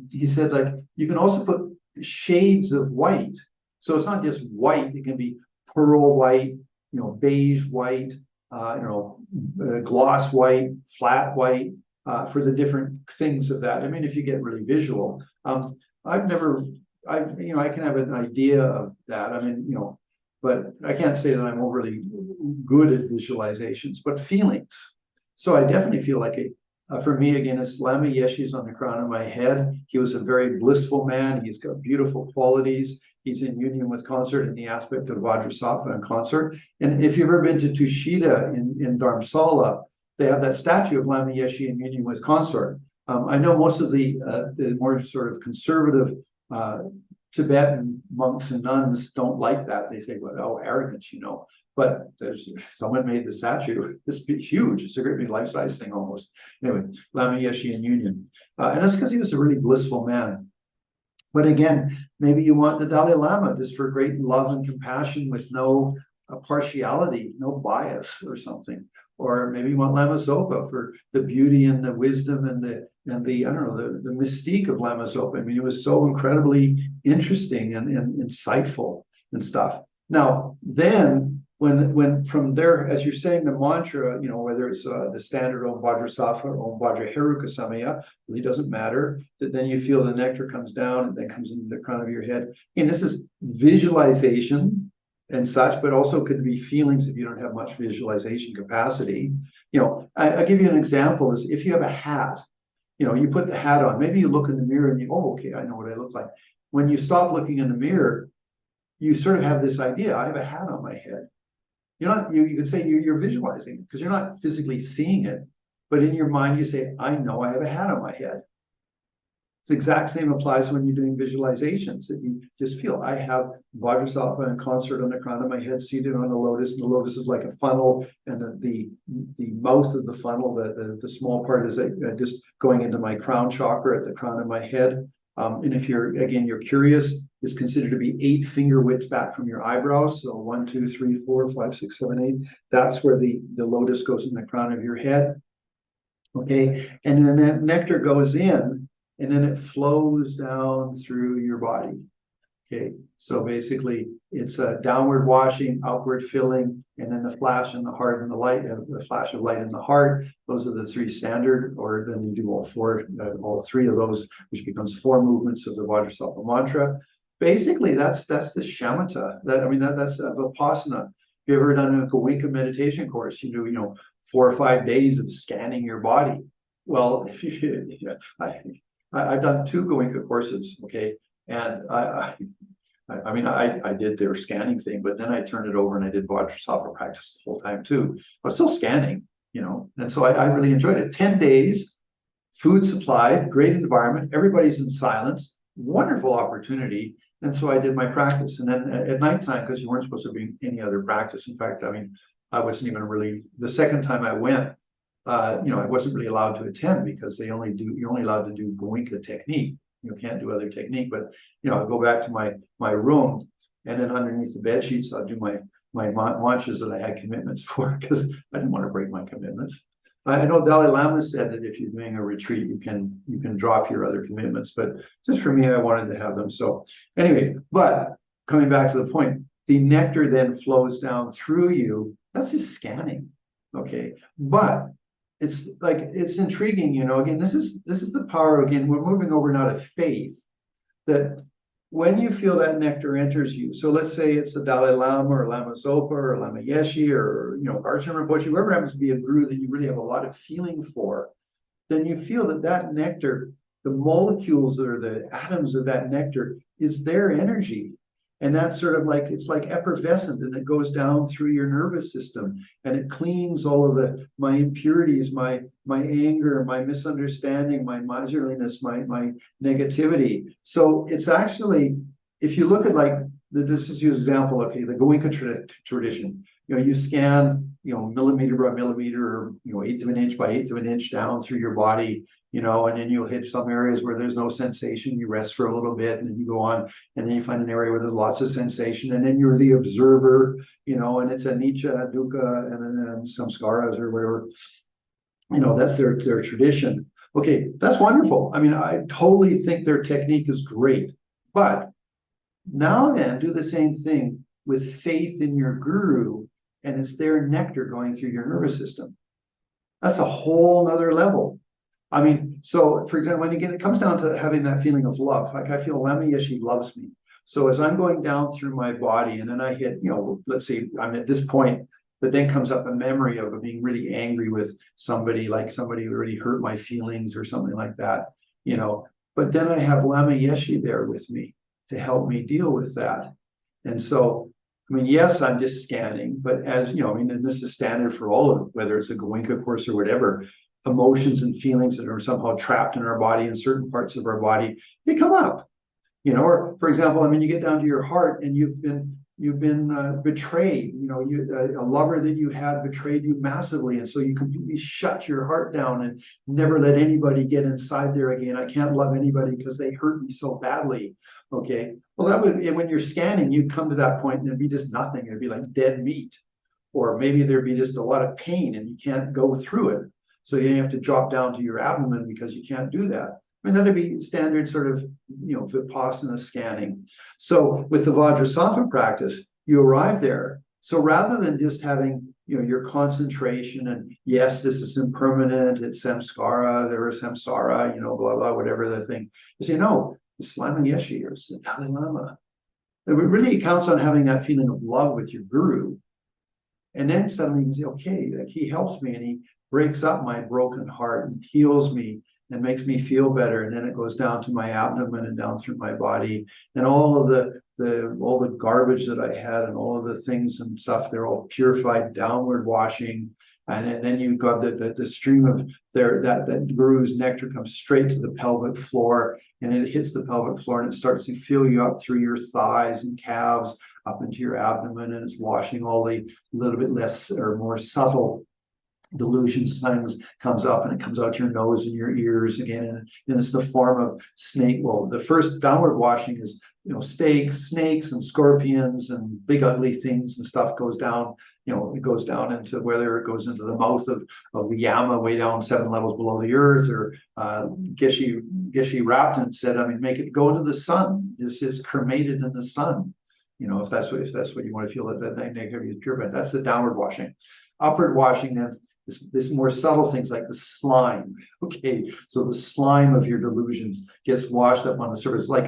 he said, like, you can also put shades of white. So it's not just white, it can be pearl white, beige white, gloss white, flat white, for the different things of that. If you get really visual, I can have an idea of that. But I can't say that I'm overly good at visualizations, but feelings. So I definitely feel like for me, again, it's Lama Yeshe's on the crown of my head. He was a very blissful man. He's got beautiful qualities. He's in union with consort in the aspect of Vajrasattva and consort. And if you've ever been to Tushita in Dharamsala, they have that statue of Lama Yeshe in union with consort. I know most of the more sort of conservative Tibetan monks and nuns don't like that. They say, well, oh, arrogance, But someone made the statue. It's huge. It's a great big life-size thing almost. Anyway, Lama Yeshe in union. And that's because he was a really blissful man. But again, maybe you want the Dalai Lama just for great love and compassion with no partiality, no bias or something. Or maybe you want Lama Zopa for the beauty and the wisdom and the the mystique of Lama Zopa. It was so incredibly interesting and insightful and stuff. Now, then when from there, as you're saying the mantra, whether it's the standard Om Vajrasattva or Om Vajraheruka Samaya, really doesn't matter. That then you feel the nectar comes down and then comes into the crown of your head. And this is visualization and such, but also could be feelings if you don't have much visualization capacity. I'll give you an example. Is if you have a hat, you put the hat on, maybe you look in the mirror and okay, I know what I look like. When you stop looking in the mirror, you sort of have this idea, I have a hat on my head. You could say you're visualizing it because you're not physically seeing it, but in your mind you say, I know I have a hat on my head. The exact same applies when you're doing visualizations, that you just feel, I have Vajrasattva in concert on the crown of my head, seated on a lotus, and the lotus is like a funnel, and the mouth of the funnel, the small part is just going into my crown chakra at the crown of my head. And if you're curious, it's considered to be 8 finger widths back from your eyebrows. So 1, 2, 3, 4, 5, 6, 7, 8. That's where the lotus goes in the crown of your head. Okay, and then that nectar goes in, and then it flows down through your body. Okay, so basically it's a downward washing, upward filling, and then the flash in the heart and the light, the flash of light in the heart. Those are the 3 standard, or then you do all 3 of those, which becomes 4 movements of the Vajrasattva mantra. Basically, that's the shamatha. That's vipassana. If you ever done a Goenka meditation course, you do 4 or 5 days of scanning your body. Well, if you, I've done 2 Goenka courses, okay, and I did their scanning thing, but then I turned it over and I did Vajrasattva practice the whole time too. I was still scanning, and so I really enjoyed it. 10 days, food supplied, great environment, everybody's in silence, wonderful opportunity. And so I did my practice. And then at nighttime, because you weren't supposed to be any other practice. In fact, I wasn't even really, the second time I went, I wasn't really allowed to attend because you're only allowed to do Goenka technique. You can't do other technique, but I'll go back to my room, and then underneath the bed sheets, I'll do my mantras that I had commitments for, because I didn't want to break my commitments. I know Dalai Lama said that if you're doing a retreat, you can drop your other commitments, but just for me, I wanted to have them. So anyway, but coming back to the point, the nectar then flows down through you. That's just scanning, okay? But it's intriguing, again, this is the power. Again, we're moving over now to faith, that when you feel that nectar enters you, so let's say it's the Dalai Lama or Lama Zopa or Lama Yeshe or Archetypes Rinpoche, whoever happens to be a guru that you really have a lot of feeling for, then you feel that nectar, the molecules or the atoms of that nectar is their energy. And that's sort of like, it's like effervescent, and it goes down through your nervous system, and it cleans all of my impurities, my anger, my misunderstanding, my miserliness, my negativity. So it's actually, if you look at this is an example, okay, the Goenka tradition, you scan, millimeter by millimeter, or, 1/8 of an inch by 1/8 of an inch down through your body, and then you'll hit some areas where there's no sensation, you rest for a little bit, and then you go on, and then you find an area where there's lots of sensation, and then you're the observer, and it's anicca, dukkha, and then samskaras or whatever, that's their tradition. Okay, that's wonderful. I totally think their technique is great, but now then do the same thing with faith in your guru, and it's their nectar going through your nervous system. That's a whole nother level. So for example, when again, it comes down to having that feeling of love. Like I feel Lama Yeshe loves me. So as I'm going down through my body, and then I hit, let's say I'm at this point, but then comes up a memory of being really angry with somebody, like somebody who really hurt my feelings or something like that, But then I have Lama Yeshe there with me to help me deal with that. And so, yes, I'm just scanning, but as and this is standard for all of it, whether it's a Goenka course or whatever, emotions and feelings that are somehow trapped in our body, in certain parts of our body, they come up, or for example, you get down to your heart, and you've been betrayed, a lover that you had betrayed you massively, and so you completely shut your heart down and never let anybody get inside there again. I can't love anybody because they hurt me so badly. Okay, well, that would, when you're scanning, you'd come to that point and it'd be just nothing. It'd be like dead meat, or maybe there'd be just a lot of pain and you can't go through it, so you have to drop down to your abdomen because you can't do that. That'd be standard sort of, vipassana scanning. So with the Vajrasattva practice, you arrive there. So rather than just having, your concentration and, yes, this is impermanent, it's samskara, there is samsara, blah, blah, whatever the thing. You say, no, it's Lama Yeshe or it's the Dalai Lama. It really counts on having that feeling of love with your guru. And then suddenly you say, okay, like he helps me and he breaks up my broken heart and heals me and makes me feel better, and then it goes down to my abdomen and down through my body, and all of all the garbage that I had and all of the things and stuff, they're all purified, downward washing, And then you've got the stream of that guru's nectar comes straight to the pelvic floor, and it hits the pelvic floor, and it starts to fill you up through your thighs and calves up into your abdomen, and it's washing all the little bit less or more subtle delusions, things comes up, and it comes out your nose and your ears again, and it's the form of snake. Well, the first downward washing is, snakes and scorpions and big ugly things and stuff goes down. It goes down into, whether it goes into the mouth of the Yama way down 7 levels below the earth, or Geshe Rapton said, make it go to the sun. This is cremated in the sun. If that's what you want to feel, that negativity is purified. That's the downward washing. Upward washing then. This more subtle things like the slime. Okay, so the slime of your delusions gets washed up on the surface like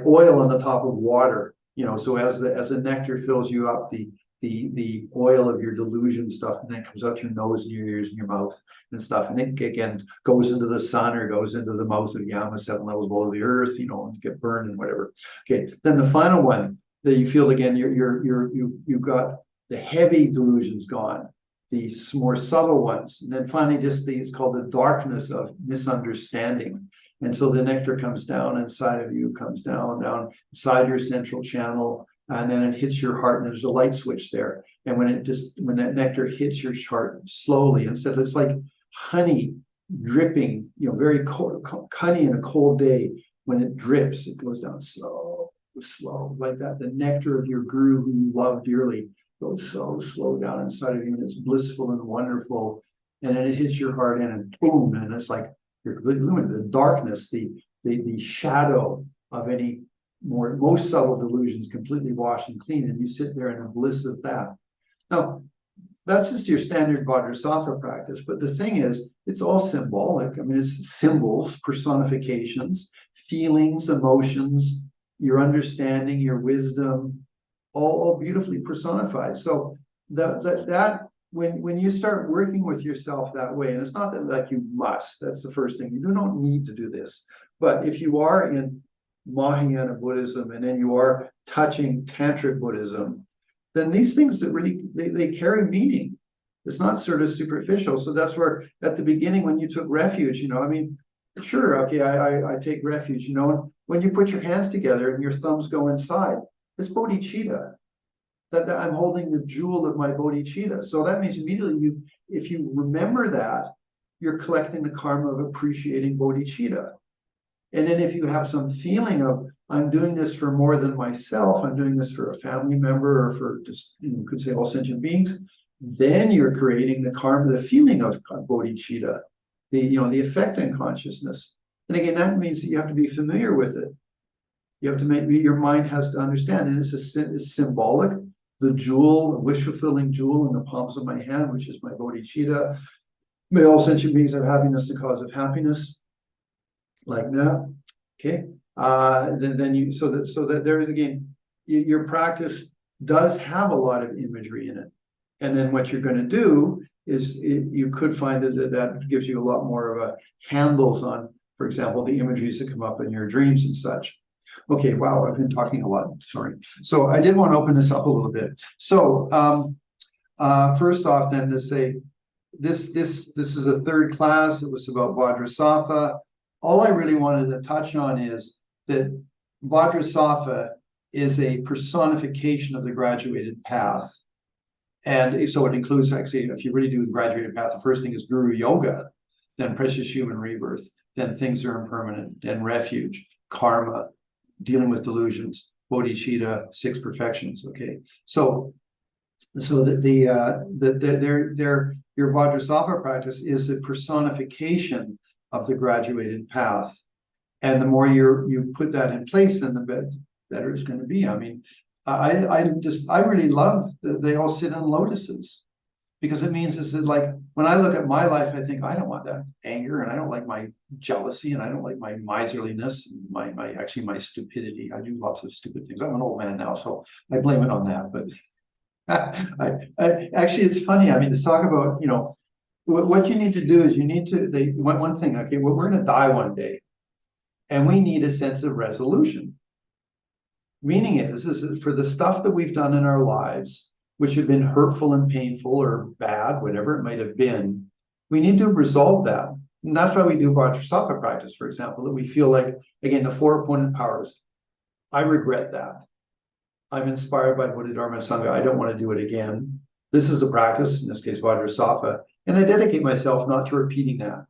oil on the top of water. So as the nectar fills you up, the oil of your delusion stuff, and then comes out your nose and your ears and your mouth and stuff, and it again goes into the sun or goes into the mouth of Yama 7 levels below the earth, and get burned and whatever. Okay, then the final one that you feel again, you've got the heavy delusions gone, these more subtle ones, and then finally it's called the darkness of misunderstanding. And so the nectar comes down inside of you, comes down inside your central channel, and then it hits your heart, and there's a light switch there. And when that nectar hits your heart slowly, instead it's like honey dripping, very cold, honey in a cold day, when it drips, it goes down slow like that. The nectar of your guru who you love dearly goes so slow down inside of you, and it's blissful and wonderful, and then it hits your heart, and boom, and it's like you're completely illuminated. The darkness, the shadow of any most subtle delusions completely washed and clean, and you sit there in the bliss of that. Now, that's just your standard Vajrasattva practice, but the thing is, it's all symbolic. It's symbols, personifications, feelings, emotions, your understanding, your wisdom, all beautifully personified. So that when you start working with yourself that way, and it's not that like you must, that's the first thing. You do not need to do this. But if you are in Mahayana Buddhism, and then you are touching Tantric Buddhism, then these things that really they carry meaning. It's not sort of superficial. So that's where at the beginning, when you took refuge, sure, okay, I take refuge, when you put your hands together and your thumbs go inside, it's bodhicitta. That I'm holding the jewel of my bodhicitta. So that means immediately if you remember that, you're collecting the karma of appreciating bodhicitta. And then if you have some feeling of, I'm doing this for more than myself, I'm doing this for a family member, or for just, you could say all sentient beings, then you're creating the karma, the feeling of bodhicitta, the effect in consciousness. And again, that means that you have to be familiar with it. You have to your mind has to understand, and it's symbolic. The jewel, a wish-fulfilling jewel in the palms of my hand, which is my bodhicitta. May all sentient beings have happiness, the cause of happiness. Like that, okay. So that there is again, your practice does have a lot of imagery in it, and then what you're going to do is you could find that gives you a lot more of a handles on, for example, the imageries that come up in your dreams and such. Okay, wow, I've been talking a lot. Sorry. So I did want to open this up a little bit. So first off, then, to say this is a third class. It was about Vajrasattva. All I really wanted to touch on is that Vajrasattva is a personification of the graduated path. And so it includes, actually, if you really do the graduated path, the first thing is Guru Yoga, then precious human rebirth, then things are impermanent, then refuge, karma, dealing with delusions, bodhicitta, 6 perfections. Okay, so your Vajrasattva practice is a personification of the graduated path, and the more you put that in place, then the better it's going to be. I really love that they all sit on lotuses, because it means is that, like, when I look at my life, I think I don't want that anger, and I don't like my jealousy, and I don't like my miserliness, and my stupidity. I do lots of stupid things. I'm an old man now, so I blame it on that. But actually, it's funny. To talk about, what you need to do is one thing. Okay, well, we're going to die one day, and we need a sense of resolution. Meaning is for the stuff that we've done in our lives, which have been hurtful and painful or bad, whatever it might have been, we need to resolve that. And that's why we do Vajrasattva practice, for example, that we feel like, again, the 4 opponent powers. I regret that. I'm inspired by Buddha Dharma Sangha. I don't want to do it again. This is a practice, in this case, Vajrasattva, and I dedicate myself not to repeating that.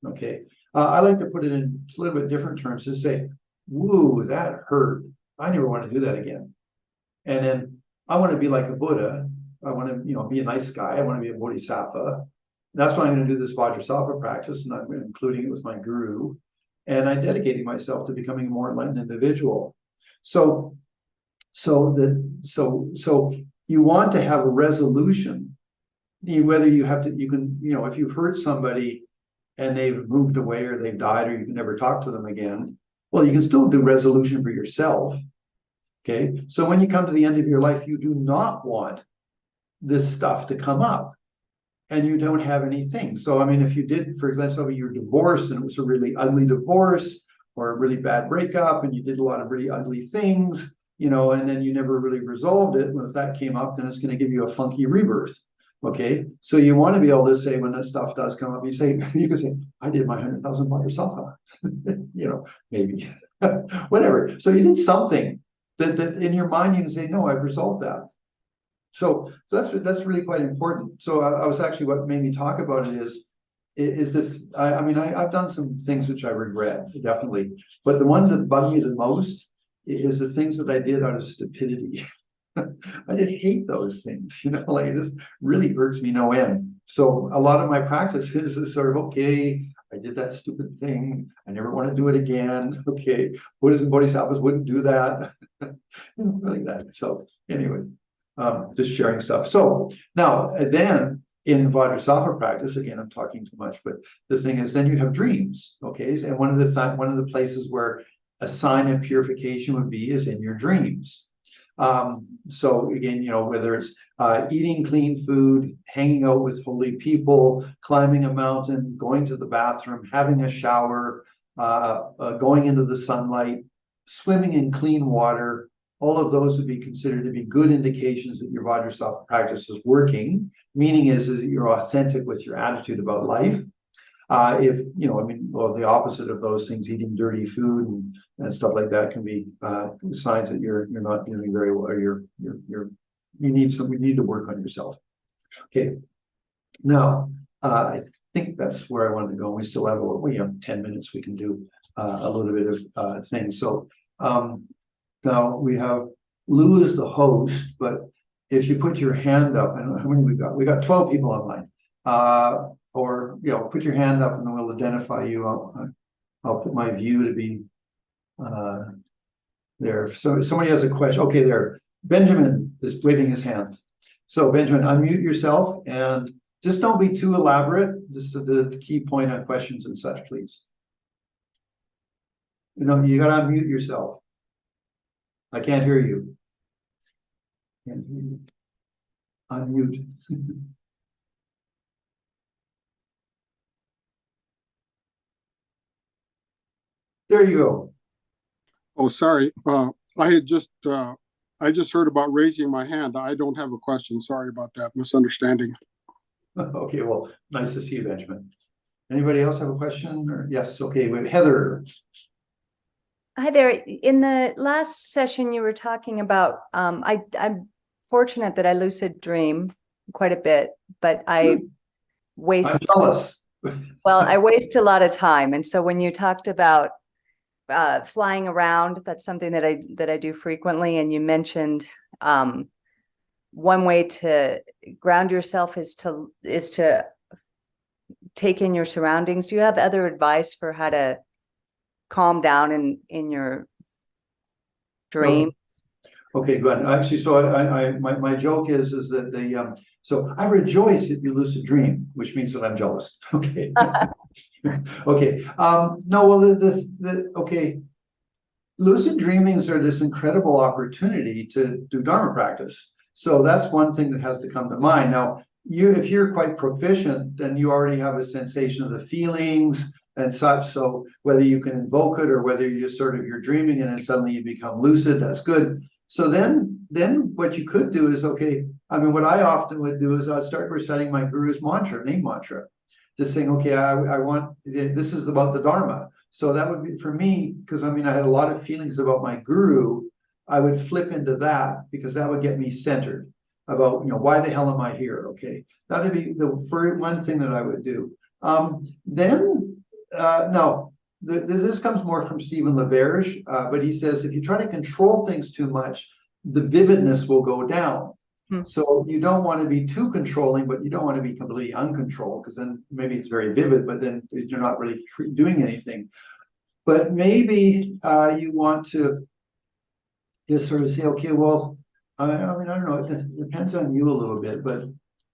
Okay. I like to put it in a little bit different terms to say, woo, that hurt. I never want to do that again. And then I want to be like a Buddha. I want to, be a nice guy. I want to be a Bodhisattva. That's why I'm going to do this Vajrasattva practice, and I'm including it with my guru. And I'm dedicating myself to becoming a more enlightened individual. So you want to have a resolution. Whether you can, if you've hurt somebody and they've moved away or they've died or you can never talk to them again, well, you can still do resolution for yourself. Okay. So when you come to the end of your life, you do not want this stuff to come up and you don't have anything. So, if you did, for example, you're divorced and it was a really ugly divorce or a really bad breakup and you did a lot of really ugly things, and then you never really resolved it. Well, if that came up, then it's going to give you a funky rebirth. Okay, so you want to be able to say when that stuff does come up, you can say, I did my 100,000 Vajrasattva, maybe, whatever. So you did something that in your mind you can say, no, I've resolved that. So that's really quite important. So I was actually, what made me talk about it is this. I've done some things which I regret, definitely, but the ones that bug me the most is the things that I did out of stupidity. I just hate those things, this really hurts me no end. So a lot of my practice is sort of, okay, I did that stupid thing. I never want to do it again. Okay, Buddhas and Bodhisattvas wouldn't do that. Like that. So anyway, just sharing stuff. So now, then in Vajrasattva practice, again, I'm talking too much, but the thing is, then you have dreams. Okay, and one of the places where a sign of purification would be is in your dreams. So again, whether it's eating clean food, hanging out with holy people, climbing a mountain, going to the bathroom, having a shower, going into the sunlight, swimming in clean water, all of those would be considered to be good indications that your Vajrasattva practice is working. Meaning is that you're authentic with your attitude about life. The opposite of those things, eating dirty food and stuff like that, can be signs that you're not doing very well, or you need to work on yourself. Okay. Now, I think that's where I wanted to go. We still have 10 minutes. We can do a little bit of things. So now we have Lou as the host, but if you put your hand up, I don't know how many we got. We got 12 people online. Or put your hand up and then we'll identify you. I'll put my view to be there. So if somebody has a question, okay, there. Benjamin is waving his hand. So Benjamin, unmute yourself and just don't be too elaborate. Just the key point on questions and such, please. You got to unmute yourself. I can't hear you. Can't hear you. Unmute. There you go. Oh, sorry. I just heard about raising my hand. I don't have a question. Sorry about that misunderstanding. Okay, well, nice to see you, Benjamin. Anybody else have a question? Or yes, okay, wait, Heather. Hi there. In the last session, you were talking about, I'm fortunate that I lucid dream quite a bit, but I'm jealous. Well, I waste a lot of time. And so when you talked about flying around, that's something that I do frequently. And you mentioned one way to ground yourself is to take in your surroundings. Do you have other advice for how to calm down in your dreams? Okay, good. Actually, so my joke is that so I rejoice if you lucid dream, which means that I'm jealous. Okay. Okay. No, well, okay. Lucid dreamings are this incredible opportunity to do Dharma practice. So that's one thing that has to come to mind. Now, if you're quite proficient, then you already have a sensation of the feelings and such. So whether you can invoke it or whether you're dreaming and then suddenly you become lucid, that's good. So then what you could do is, okay, I mean, what I often would do is I'd start reciting my guru's mantra, name mantra, just saying, okay, I want, this is about the Dharma. So that would be for me, because I mean, I had a lot of feelings about my guru. I would flip into that because that would get me centered about, why the hell am I here? Okay, that would be the first one thing that I would do. No, this comes more from Stephen LaBerge, but he says if you try to control things too much, the vividness will go down. So you don't want to be too controlling, but you don't want to be completely uncontrolled, because then maybe it's very vivid, but then you're not really doing anything. But maybe you want to just sort of say, okay, well, I mean, I don't know, it depends on you a little bit, but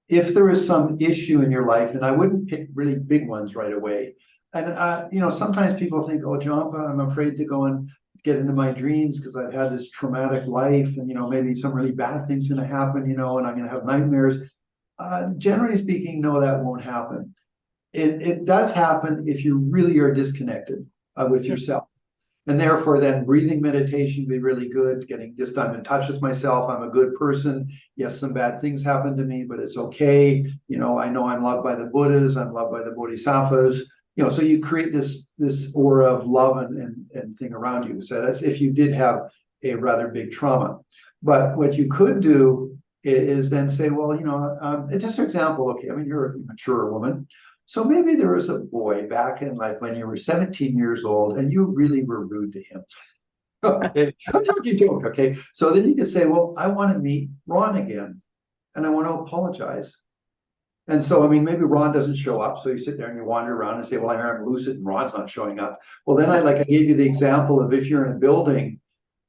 if there is some issue in your life, and I wouldn't pick really big ones right away. And, sometimes people think, oh, Jhampa, I'm afraid to go and get into my dreams because I've had this traumatic life and, maybe some really bad things going to happen, and I'm going to have nightmares. Generally speaking, no, that won't happen. It does happen if you really are disconnected with yourself. And therefore, then breathing meditation would be really good, getting just, I'm in touch with myself. I'm a good person. Yes, some bad things happen to me, but it's okay. I know I'm loved by the Buddhas. I'm loved by the Bodhisattvas. So you create this aura of love and thing around you. So that's if you did have a rather big trauma. But what you could do is then say, well, just an example. Okay, I mean, you're a mature woman. So maybe there was a boy back in like when you were 17 years old and you really were rude to him. Okay, joke. Okay, so then you could say, well, I want to meet Ron again and I want to apologize. And so, I mean, maybe Ron doesn't show up. So you sit there and you wander around and say, well, I'm lucid and Ron's not showing up. Well, then I gave you the example of if you're in a building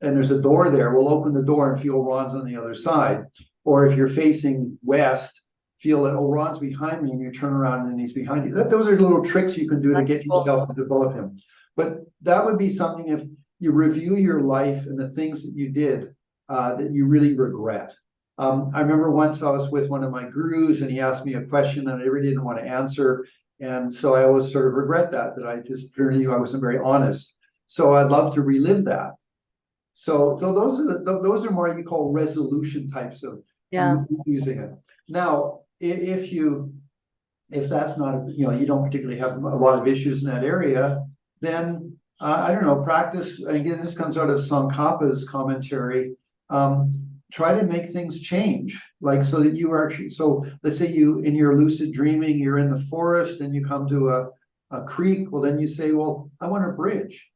and there's a door there, we'll open the door and feel Ron's on the other side. Or if you're facing west, feel that, oh, Ron's behind me, and you turn around and he's behind you. Those are little tricks you can do to get yourself to develop him. But that would be something if you review your life and the things that you did that you really regret. I remember once I was with one of my gurus and he asked me a question and I really didn't want to answer. And so I always sort of regret that I just really, I wasn't very honest. So I'd love to relive that. So those are more you call resolution types of using it. Now, if that's not, you don't particularly have a lot of issues in that area, then I don't know, practice. And again, this comes out of Tsongkhapa's commentary. Try to make things change, like so that you are actually. So let's say you in your lucid dreaming, you're in the forest and you come to a creek. Well, then you say, well, I want a bridge,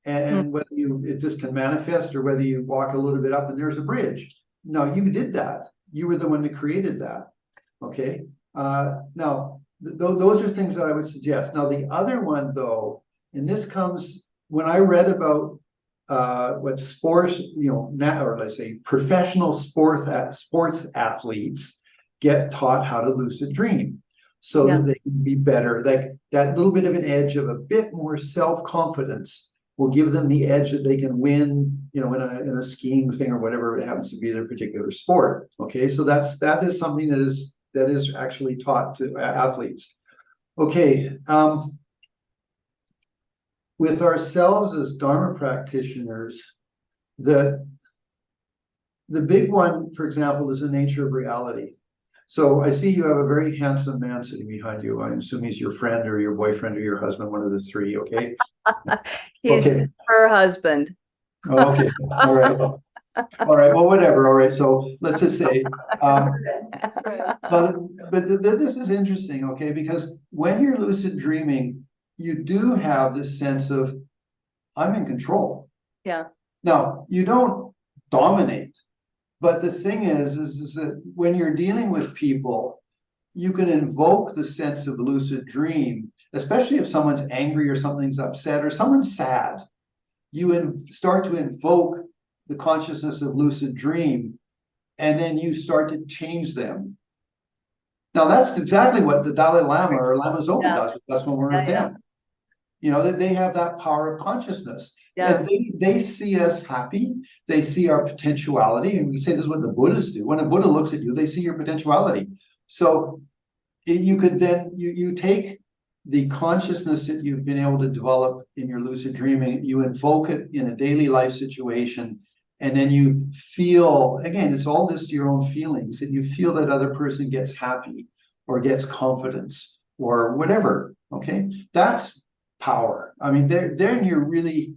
and whether it just can manifest or whether you walk a little bit up and there's a bridge. No, you did that. You were the one that created that. Okay. Now, those are things that I would suggest. Now, the other one, though, and this comes when I read about what sports, or let's say professional sports athletes get taught how to lucid dream so that they can be better. Like that little bit of an edge of a bit more self-confidence will give them the edge that they can win, in a skiing thing or whatever it happens to be their particular sport. Okay, so that is something that is actually taught to athletes. Okay, with ourselves as Dharma practitioners, the big one, for example, is the nature of reality. So I see you have a very handsome man sitting behind you. I assume he's your friend or your boyfriend or your husband, one of the three, okay? He's her husband. Oh, okay, all right. All right, well, whatever, all right, so let's just say, but this is interesting, okay, because when you're lucid dreaming, you do have this sense of, I'm in control. Yeah. Now, you don't dominate, but the thing is that when you're dealing with people, you can invoke the sense of lucid dream, especially if someone's angry or something's upset or someone's sad. You start to invoke the consciousness of lucid dream, and then you start to change them. Now, that's exactly what the Dalai Lama or Lama Zopa does with us when we're with them. That they have that power of consciousness. And they see us happy. They see our potentiality. And we say this is what the Buddhas do. When a Buddha looks at you, they see your potentiality. So you could then, you take the consciousness that you've been able to develop in your lucid dreaming, you invoke it in a daily life situation, And then you feel, again, it's all just your own feelings, and you feel that other person gets happy or gets confidence or whatever. Okay, that's power. I mean, then you're really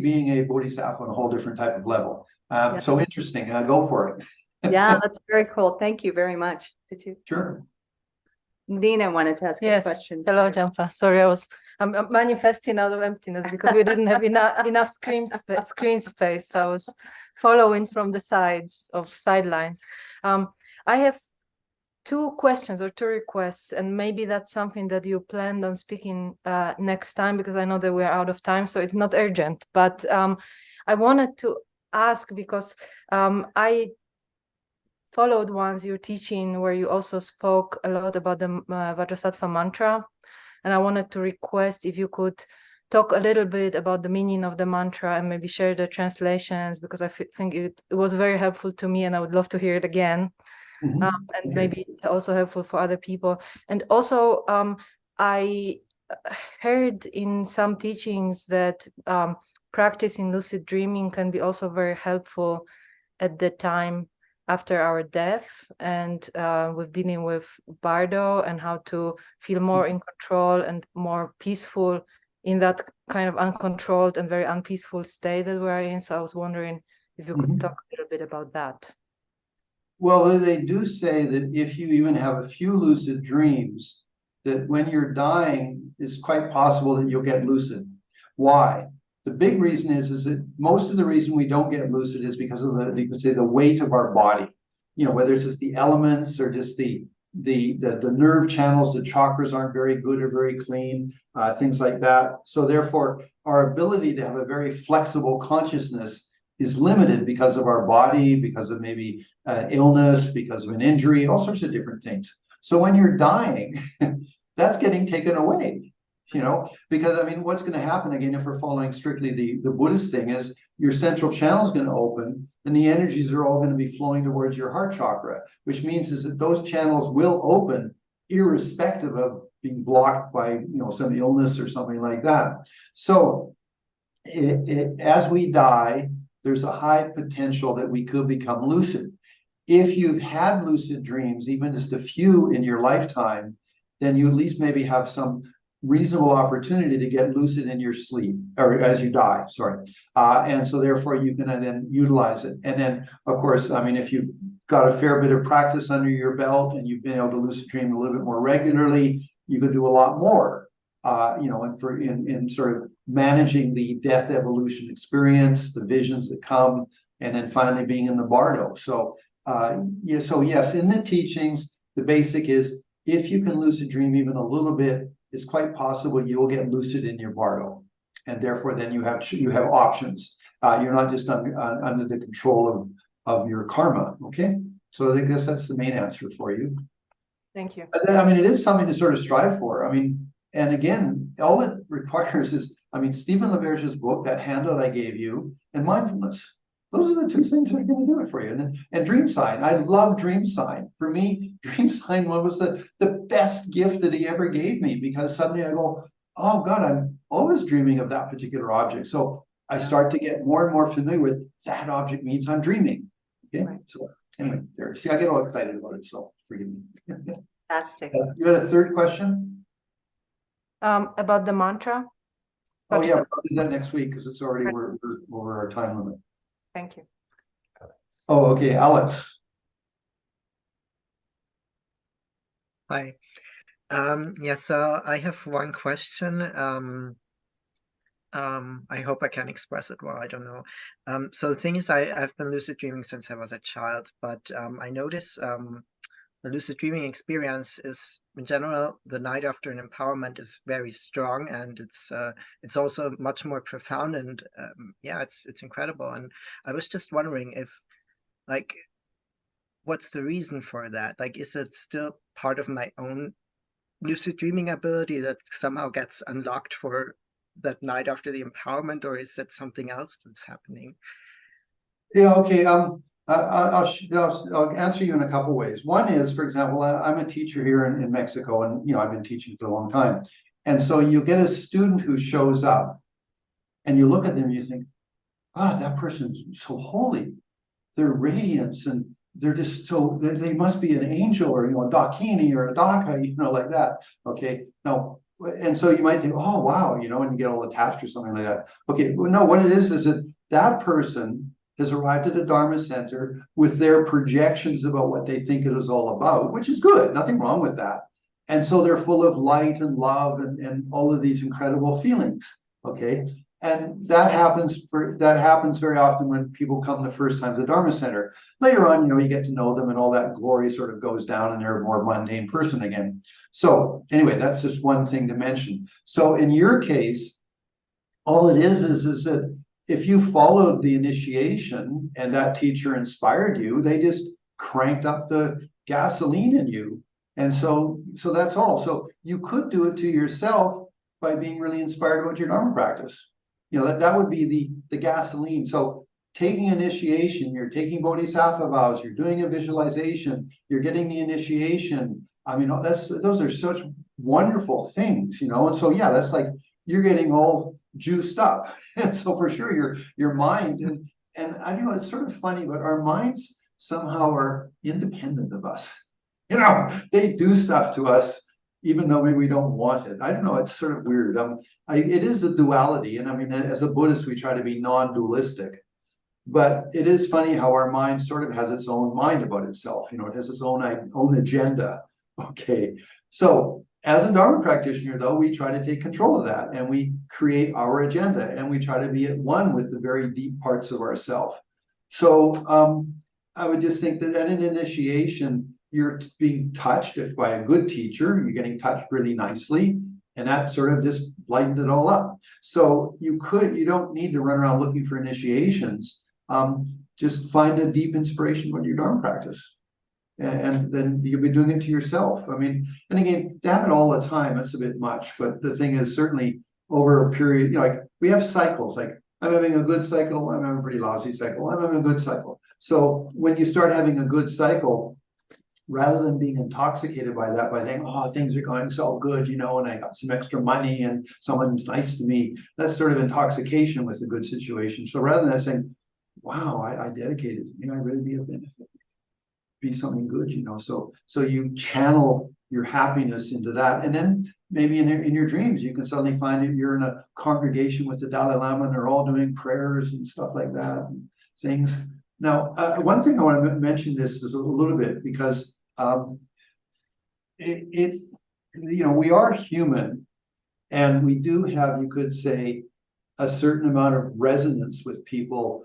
being a bodhisattva on a whole different type of level. So interesting. Go for it. Yeah, that's very cool. Thank you very much. Did you? Sure. Dina wanted to ask a question. Hello, Jhampa. Sorry, I'm manifesting out of emptiness because we didn't have enough screen space. So I was following from the sidelines. I have two questions or two requests, and maybe that's something that you planned on speaking next time, because I know that we're out of time, so it's not urgent. But I wanted to ask because I followed once your teaching where you also spoke a lot about the Vajrasattva mantra, and I wanted to request if you could talk a little bit about the meaning of the mantra and maybe share the translations, because I think it was very helpful to me, and I would love to hear it again. And maybe also helpful for other people. And also, I heard in some teachings that practicing lucid dreaming can be also very helpful at the time after our death, and with dealing with bardo and how to feel more in control and more peaceful in that kind of uncontrolled and very unpeaceful state that we're in. So I was wondering if you could talk a little bit about that. Well, they do say that if you even have a few lucid dreams, that when you're dying, it's quite possible that you'll get lucid. Why? The big reason is that most of the reason we don't get lucid is because of you could say the weight of our body. You know, whether it's just the elements or just the nerve channels, the chakras aren't very good or very clean, things like that. So therefore, our ability to have a very flexible consciousness is limited because of our body, because of maybe illness, because of an injury, all sorts of different things. So when you're dying, that's getting taken away. You know, because I mean, what's going to happen again if we're following strictly the Buddhist thing is your central channel is going to open, and the energies are all going to be flowing towards your heart chakra, which means is that those channels will open irrespective of being blocked by some illness or something like that. So as we die, there's a high potential that we could become lucid. If you've had lucid dreams, even just a few in your lifetime, then you at least maybe have some reasonable opportunity to get lucid in your sleep, or as you die, sorry. And so therefore you can then utilize it. And then, of course, I mean, if you've got a fair bit of practice under your belt and you've been able to lucid dream a little bit more regularly, you could do a lot more, in sort of managing the death evolution experience, the visions that come, and then finally being in the bardo. So, yes, in the teachings, the basic is if you can lucid dream even a little bit, it's quite possible you'll get lucid in your bardo, and therefore then you have options. You're not just under the control of your karma. Okay, so I guess that's the main answer for you. Thank you. I mean, it is something to sort of strive for. I mean, and again, all it requires is, I mean, Stephen LaBerge's book, that handout I gave you, and mindfulness. Those are the two things that are going to do it for you. And dream sign. I love dream sign. For me, dream sign was the best gift that he ever gave me, because suddenly I go, oh God, I'm always dreaming of that particular object. So I start to get more and more familiar with that object means I'm dreaming. Okay. Right. So anyway, there. See, I get all excited about it. So forgive me. Fantastic. You had a third question? About the mantra. Oh yeah, we'll do that next week because it's already we're over our time limit. Thank you. Oh, okay, Alex. Hi. So I have one question. I hope I can express it well. I don't know. So the thing is, I've been lucid dreaming since I was a child, but I notice the lucid dreaming experience is, in general, the night after an empowerment is very strong, and it's also much more profound, and it's incredible. And I was just wondering if, like, what's the reason for that? Like, is it still part of my own lucid dreaming ability that somehow gets unlocked for that night after the empowerment, or is it something else that's happening? Yeah, okay. I'll answer you in a couple ways. One is, for example, I'm a teacher here in Mexico, and I've been teaching for a long time. And so you get a student who shows up, and you look at them and you think, that person's so holy. Their radiance, and they're just so, they must be an angel, or, a Dakini or a Daka, like that. Okay. Now, and so you might think, oh, wow, and you get all attached or something like that. Okay. Well, no, what it is that person has arrived at the Dharma Center with their projections about what they think it is all about, which is good. Nothing wrong with that. And so they're full of light and love and all of these incredible feelings. Okay. And that happens very often when people come the first time to the Dharma Center. Later on, you get to know them, and all that glory sort of goes down, and they're a more mundane person again. So anyway, that's just one thing to mention. So in your case, all it is that if you followed the initiation and that teacher inspired you, they just cranked up the gasoline in you. And so that's all. So you could do it to yourself by being really inspired about your Dharma practice. That would be the gasoline. So taking initiation, you're taking bodhisattva vows, you're doing a visualization, you're getting the initiation. I mean, those are such wonderful things, And so, yeah, that's like you're getting all juiced up. And so for sure, your mind, and I don't know, it's sort of funny, but our minds somehow are independent of us. They do stuff to us even though maybe we don't want it. I don't know, it's sort of weird. It is a duality. And I mean, as a Buddhist, we try to be non-dualistic. But it is funny how our mind sort of has its own mind about itself. It has its own agenda. Okay. So as a Dharma practitioner, though, we try to take control of that, and we create our agenda, and we try to be at one with the very deep parts of ourself. So I would just think that at an initiation, you're being touched. If by a good teacher, you're getting touched really nicely, and that sort of just lightened it all up. So you don't need to run around looking for initiations. Just find a deep inspiration with your Dharma practice, and then you'll be doing it to yourself. I mean, and again, to have it all the time, that's a bit much. But the thing is, certainly over a period, like we have cycles. Like I'm having a good cycle, I'm having a pretty lousy cycle, I'm having a good cycle. So when you start having a good cycle, rather than being intoxicated by that, by thinking, oh, things are going so good, and I got some extra money and someone's nice to me, that's sort of intoxication with a good situation. So rather than that, saying, wow, I dedicated, I really be a benefit, be something good, So you channel your happiness into that. And then maybe in your dreams, you can suddenly find that you're in a congregation with the Dalai Lama and they're all doing prayers and stuff like that, and things. Now, one thing I want to mention this is a little bit, because we are human, and we do have, you could say, a certain amount of resonance with people,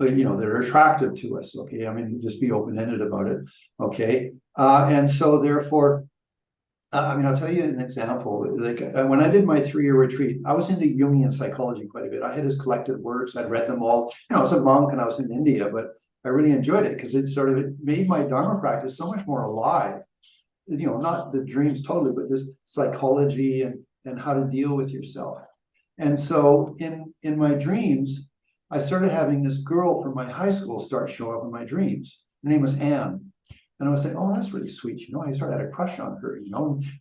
that are attractive to us. Okay, I mean, just be open-ended about it. Okay, and so therefore, I'll tell you an example. Like when I did my 3-year retreat, I was into Jungian psychology quite a bit. I had his collected works. I'd read them all. I was a monk and I was in India, but I really enjoyed it because it made my Dharma practice so much more alive. Not the dreams totally, but this psychology and how to deal with yourself. And so in my dreams, I started having this girl from my high school start showing up in my dreams. Her name was Anne. And I was like, oh, that's really sweet. I started had a crush on her, It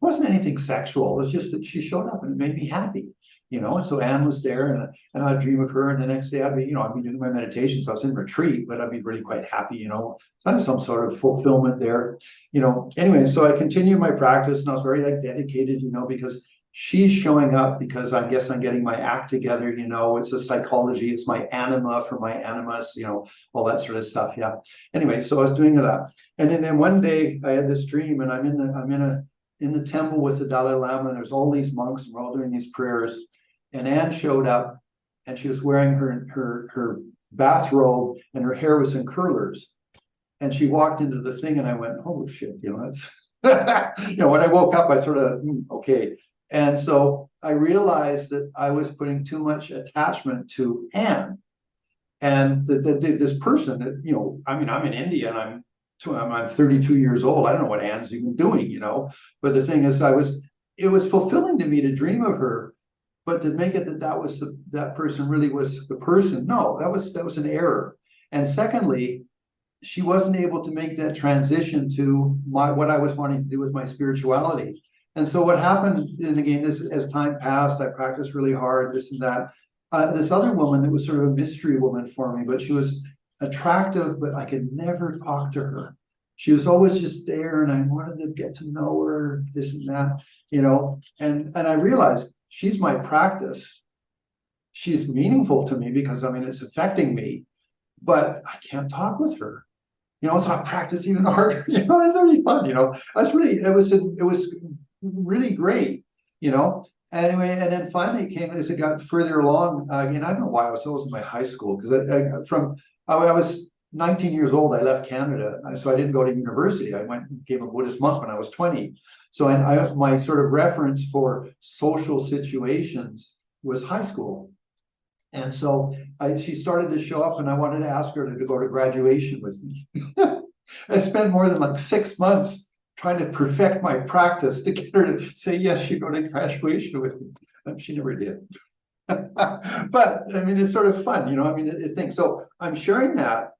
wasn't anything sexual. It was just that she showed up and it made me happy, And so Anne was there, and I'd dream of her. And the next day I'd be doing my meditations. I was in retreat, but I'd be really quite happy, So I had some sort of fulfillment there, Anyway, so I continued my practice, and I was very dedicated, because she's showing up because I guess I'm getting my act together, it's a psychology, it's my anima for my animus, all that sort of stuff. Yeah. Anyway, so I was doing that. And then one day I had this dream, and I'm in the temple with the Dalai Lama, and there's all these monks, and we're all doing these prayers. And Anne showed up, and she was wearing her bathrobe, and her hair was in curlers. And she walked into the thing, and I went, oh shit, that's when I woke up, I sort of okay. And so I realized that I was putting too much attachment to Anne, and this person that, I'm in India, and I'm 32 years old. I don't know what Anne's even doing, but the thing is, it was fulfilling to me to dream of her, but to make it that person really was the person. No, that was an error. And secondly, she wasn't able to make that transition to what I was wanting to do with my spirituality. And so what happened, and again, as time passed, I practiced really hard, this and that. this other woman that was sort of a mystery woman for me, but she was attractive, but I could never talk to her. She was always just there, and I wanted to get to know her, this and that, you know. And I realized she's my practice. She's meaningful to me because, I mean, it's affecting me, but I can't talk with her. You know, so I practice even harder. You know, it's really fun. You know, it was really great. You know. Anyway, and then finally it came as it got further along. Again, I don't know why I was always in my high school, because I was 19 years old. I left Canada, so I didn't go to university. I went and became a Buddhist monk when I was 20. So my sort of reference for social situations was high school. And so she started to show up, and I wanted to ask her to go to graduation with me. I spent more than like 6 months trying to perfect my practice to get her to say yes, she go to graduation with me. She never did. But I mean, it's sort of fun, you know. I mean, it things. So I'm sharing that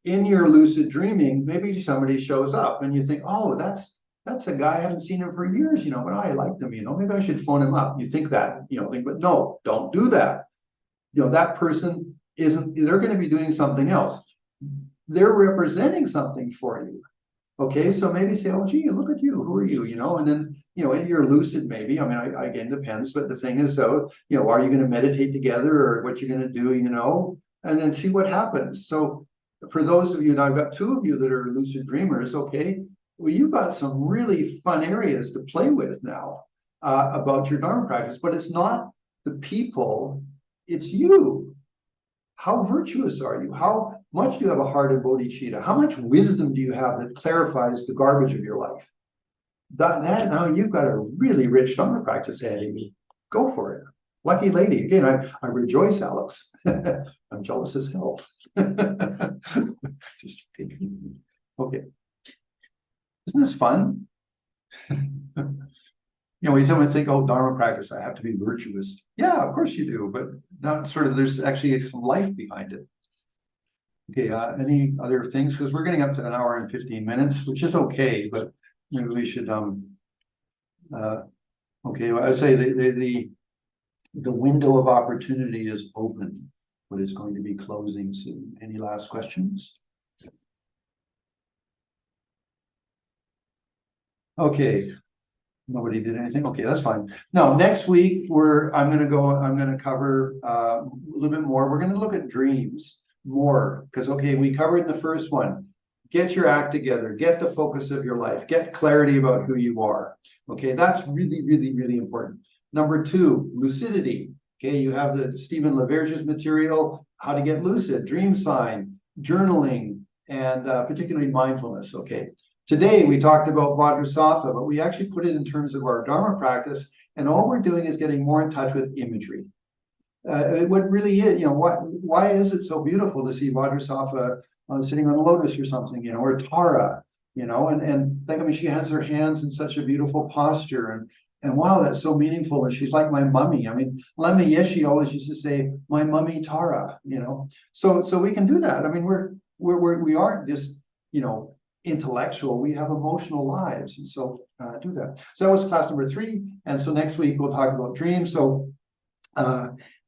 in your lucid dreaming, maybe somebody shows up and you think, oh, that's a guy, I haven't seen him for years, you know, but I liked him, you know, maybe I should phone him up. You think that, you know, but no, don't do that. You know, that person they're going to be doing something else. They're representing something for you. Okay, so maybe say, oh, gee, look at you. Who are you? You know, and then, you know, in your lucid, maybe. I mean, again, depends. But the thing is, though, you know, are you going to meditate together, or what you're going to do, you know, and then see what happens. So for those of you, and I've got 2 of you that are lucid dreamers, okay, well, you've got some really fun areas to play with now about your Dharma practice. But it's not the people, it's you. How virtuous are you? How much do you have a heart of bodhicitta? How much wisdom do you have that clarifies the garbage of your life? That now you've got a really rich Dharma practice ahead of you. Go for it. Lucky lady. Again, I rejoice, Alex. I'm jealous as hell. Just kidding. Okay. Isn't this fun? You know, when someone think, oh, Dharma practice, I have to be virtuous. Yeah, of course you do, but not sort of, there's actually some life behind it. Okay, any other things? Because we're getting up to 1 hour and 15 minutes, which is okay, but maybe we should, okay, well, I'd say the window of opportunity is open, but it's going to be closing soon. Any last questions? Okay. Nobody did anything. Okay, that's fine. Now, next week I'm going to cover a little bit more. We're going to look at dreams more, because okay, we covered in the first one. Get your act together, get the focus of your life, get clarity about who you are. Okay, that's really, really, really important. Number 2, lucidity. Okay, you have the Stephen LaVerge's material, how to get lucid, dream sign, journaling, and particularly mindfulness. Okay. Today, we talked about Vajrasattva, but we actually put it in terms of our Dharma practice, and all we're doing is getting more in touch with imagery. What really is, you know, why is it so beautiful to see Vajrasattva sitting on a lotus or something, you know, or Tara, you know, and like, I mean, she has her hands in such a beautiful posture, and wow, that's so meaningful, and she's like my mummy. I mean, Lama Yeshe always used to say, my mummy Tara, you know, so we can do that. I mean, we aren't just, you know, intellectual, we have emotional lives, and so do that. So that was class number 3, and so next week we'll talk about dreams. So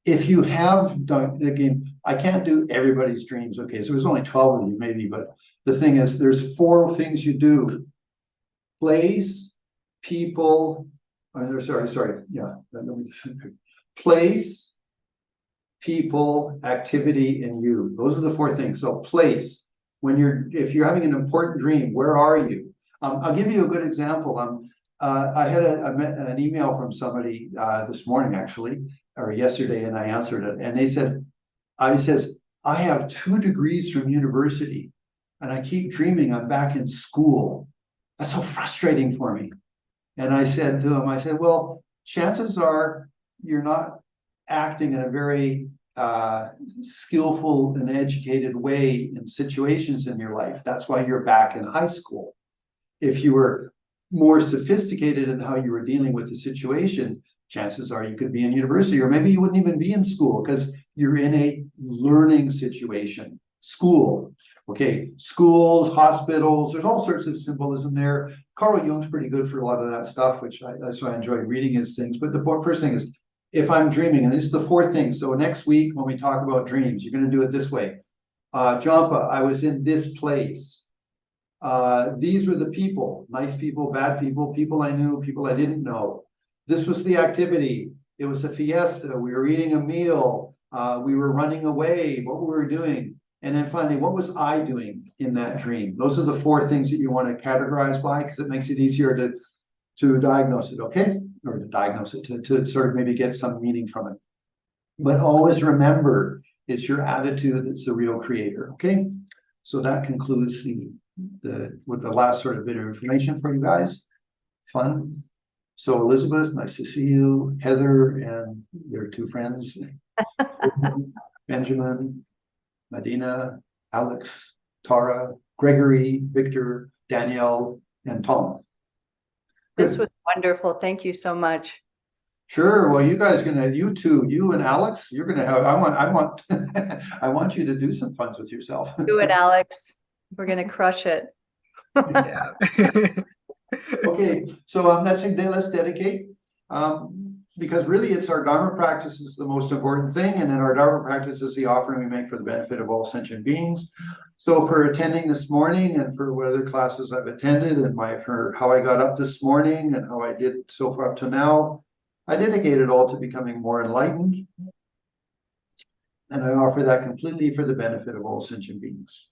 if you have done, again, I can't do everybody's dreams, okay, so there's only 12 of you maybe, but the thing is, there's 4 things you do: place, people, place, people, activity, and you. Those are the 4 things. So place, if you're having an important dream, where are you? I'll give you a good example. I had an email from somebody this morning, actually, or yesterday, and I answered it. And they said, I have 2 degrees from university, and I keep dreaming I'm back in school. That's so frustrating for me. And I said to him, well, chances are you're not acting in a very skillful and educated way in situations in your life. That's why you're back in high school. If you were more sophisticated in how you were dealing with the situation, chances are you could be in university, or maybe you wouldn't even be in school because you're in a learning situation. School. Okay, schools, hospitals, there's all sorts of symbolism there. Carl Jung's pretty good for a lot of that stuff, that's why I enjoy reading his things. But the first thing is if I'm dreaming, and this is the fourth thing. So next week, when we talk about dreams, you're going to do it this way. Jhampa, I was in this place. These were the people, nice people, bad people, people I knew, people I didn't know. This was the activity. It was a fiesta. We were eating a meal. We were running away, what we were doing. And then finally, what was I doing in that dream? Those are the four things that you want to categorize by, because it makes it easier to diagnose it, okay? Or to diagnose it, to sort of maybe get some meaning from it. But always remember, it's your attitude that's the real creator, okay? So that concludes with the last sort of bit of information for you guys. Fun. So Elizabeth, nice to see you. Heather and their two friends, Benjamin, Medina, Alex, Tara, Gregory, Victor, Danielle, and Tom. This Good. was wonderful. Thank you so much. Sure. Well, you guys you two, you and Alex, you're gonna have. I want I want you to do some funs with yourself. Do it, Alex. We're gonna crush it. Yeah. Okay, so let's dedicate. Because really it's our Dharma practice is the most important thing, and then our Dharma practice is the offering we make for the benefit of all sentient beings. So for attending this morning and for what other classes I've attended and for how I got up this morning and how I did so far up to now, I dedicate it all to becoming more enlightened. And I offer that completely for the benefit of all sentient beings.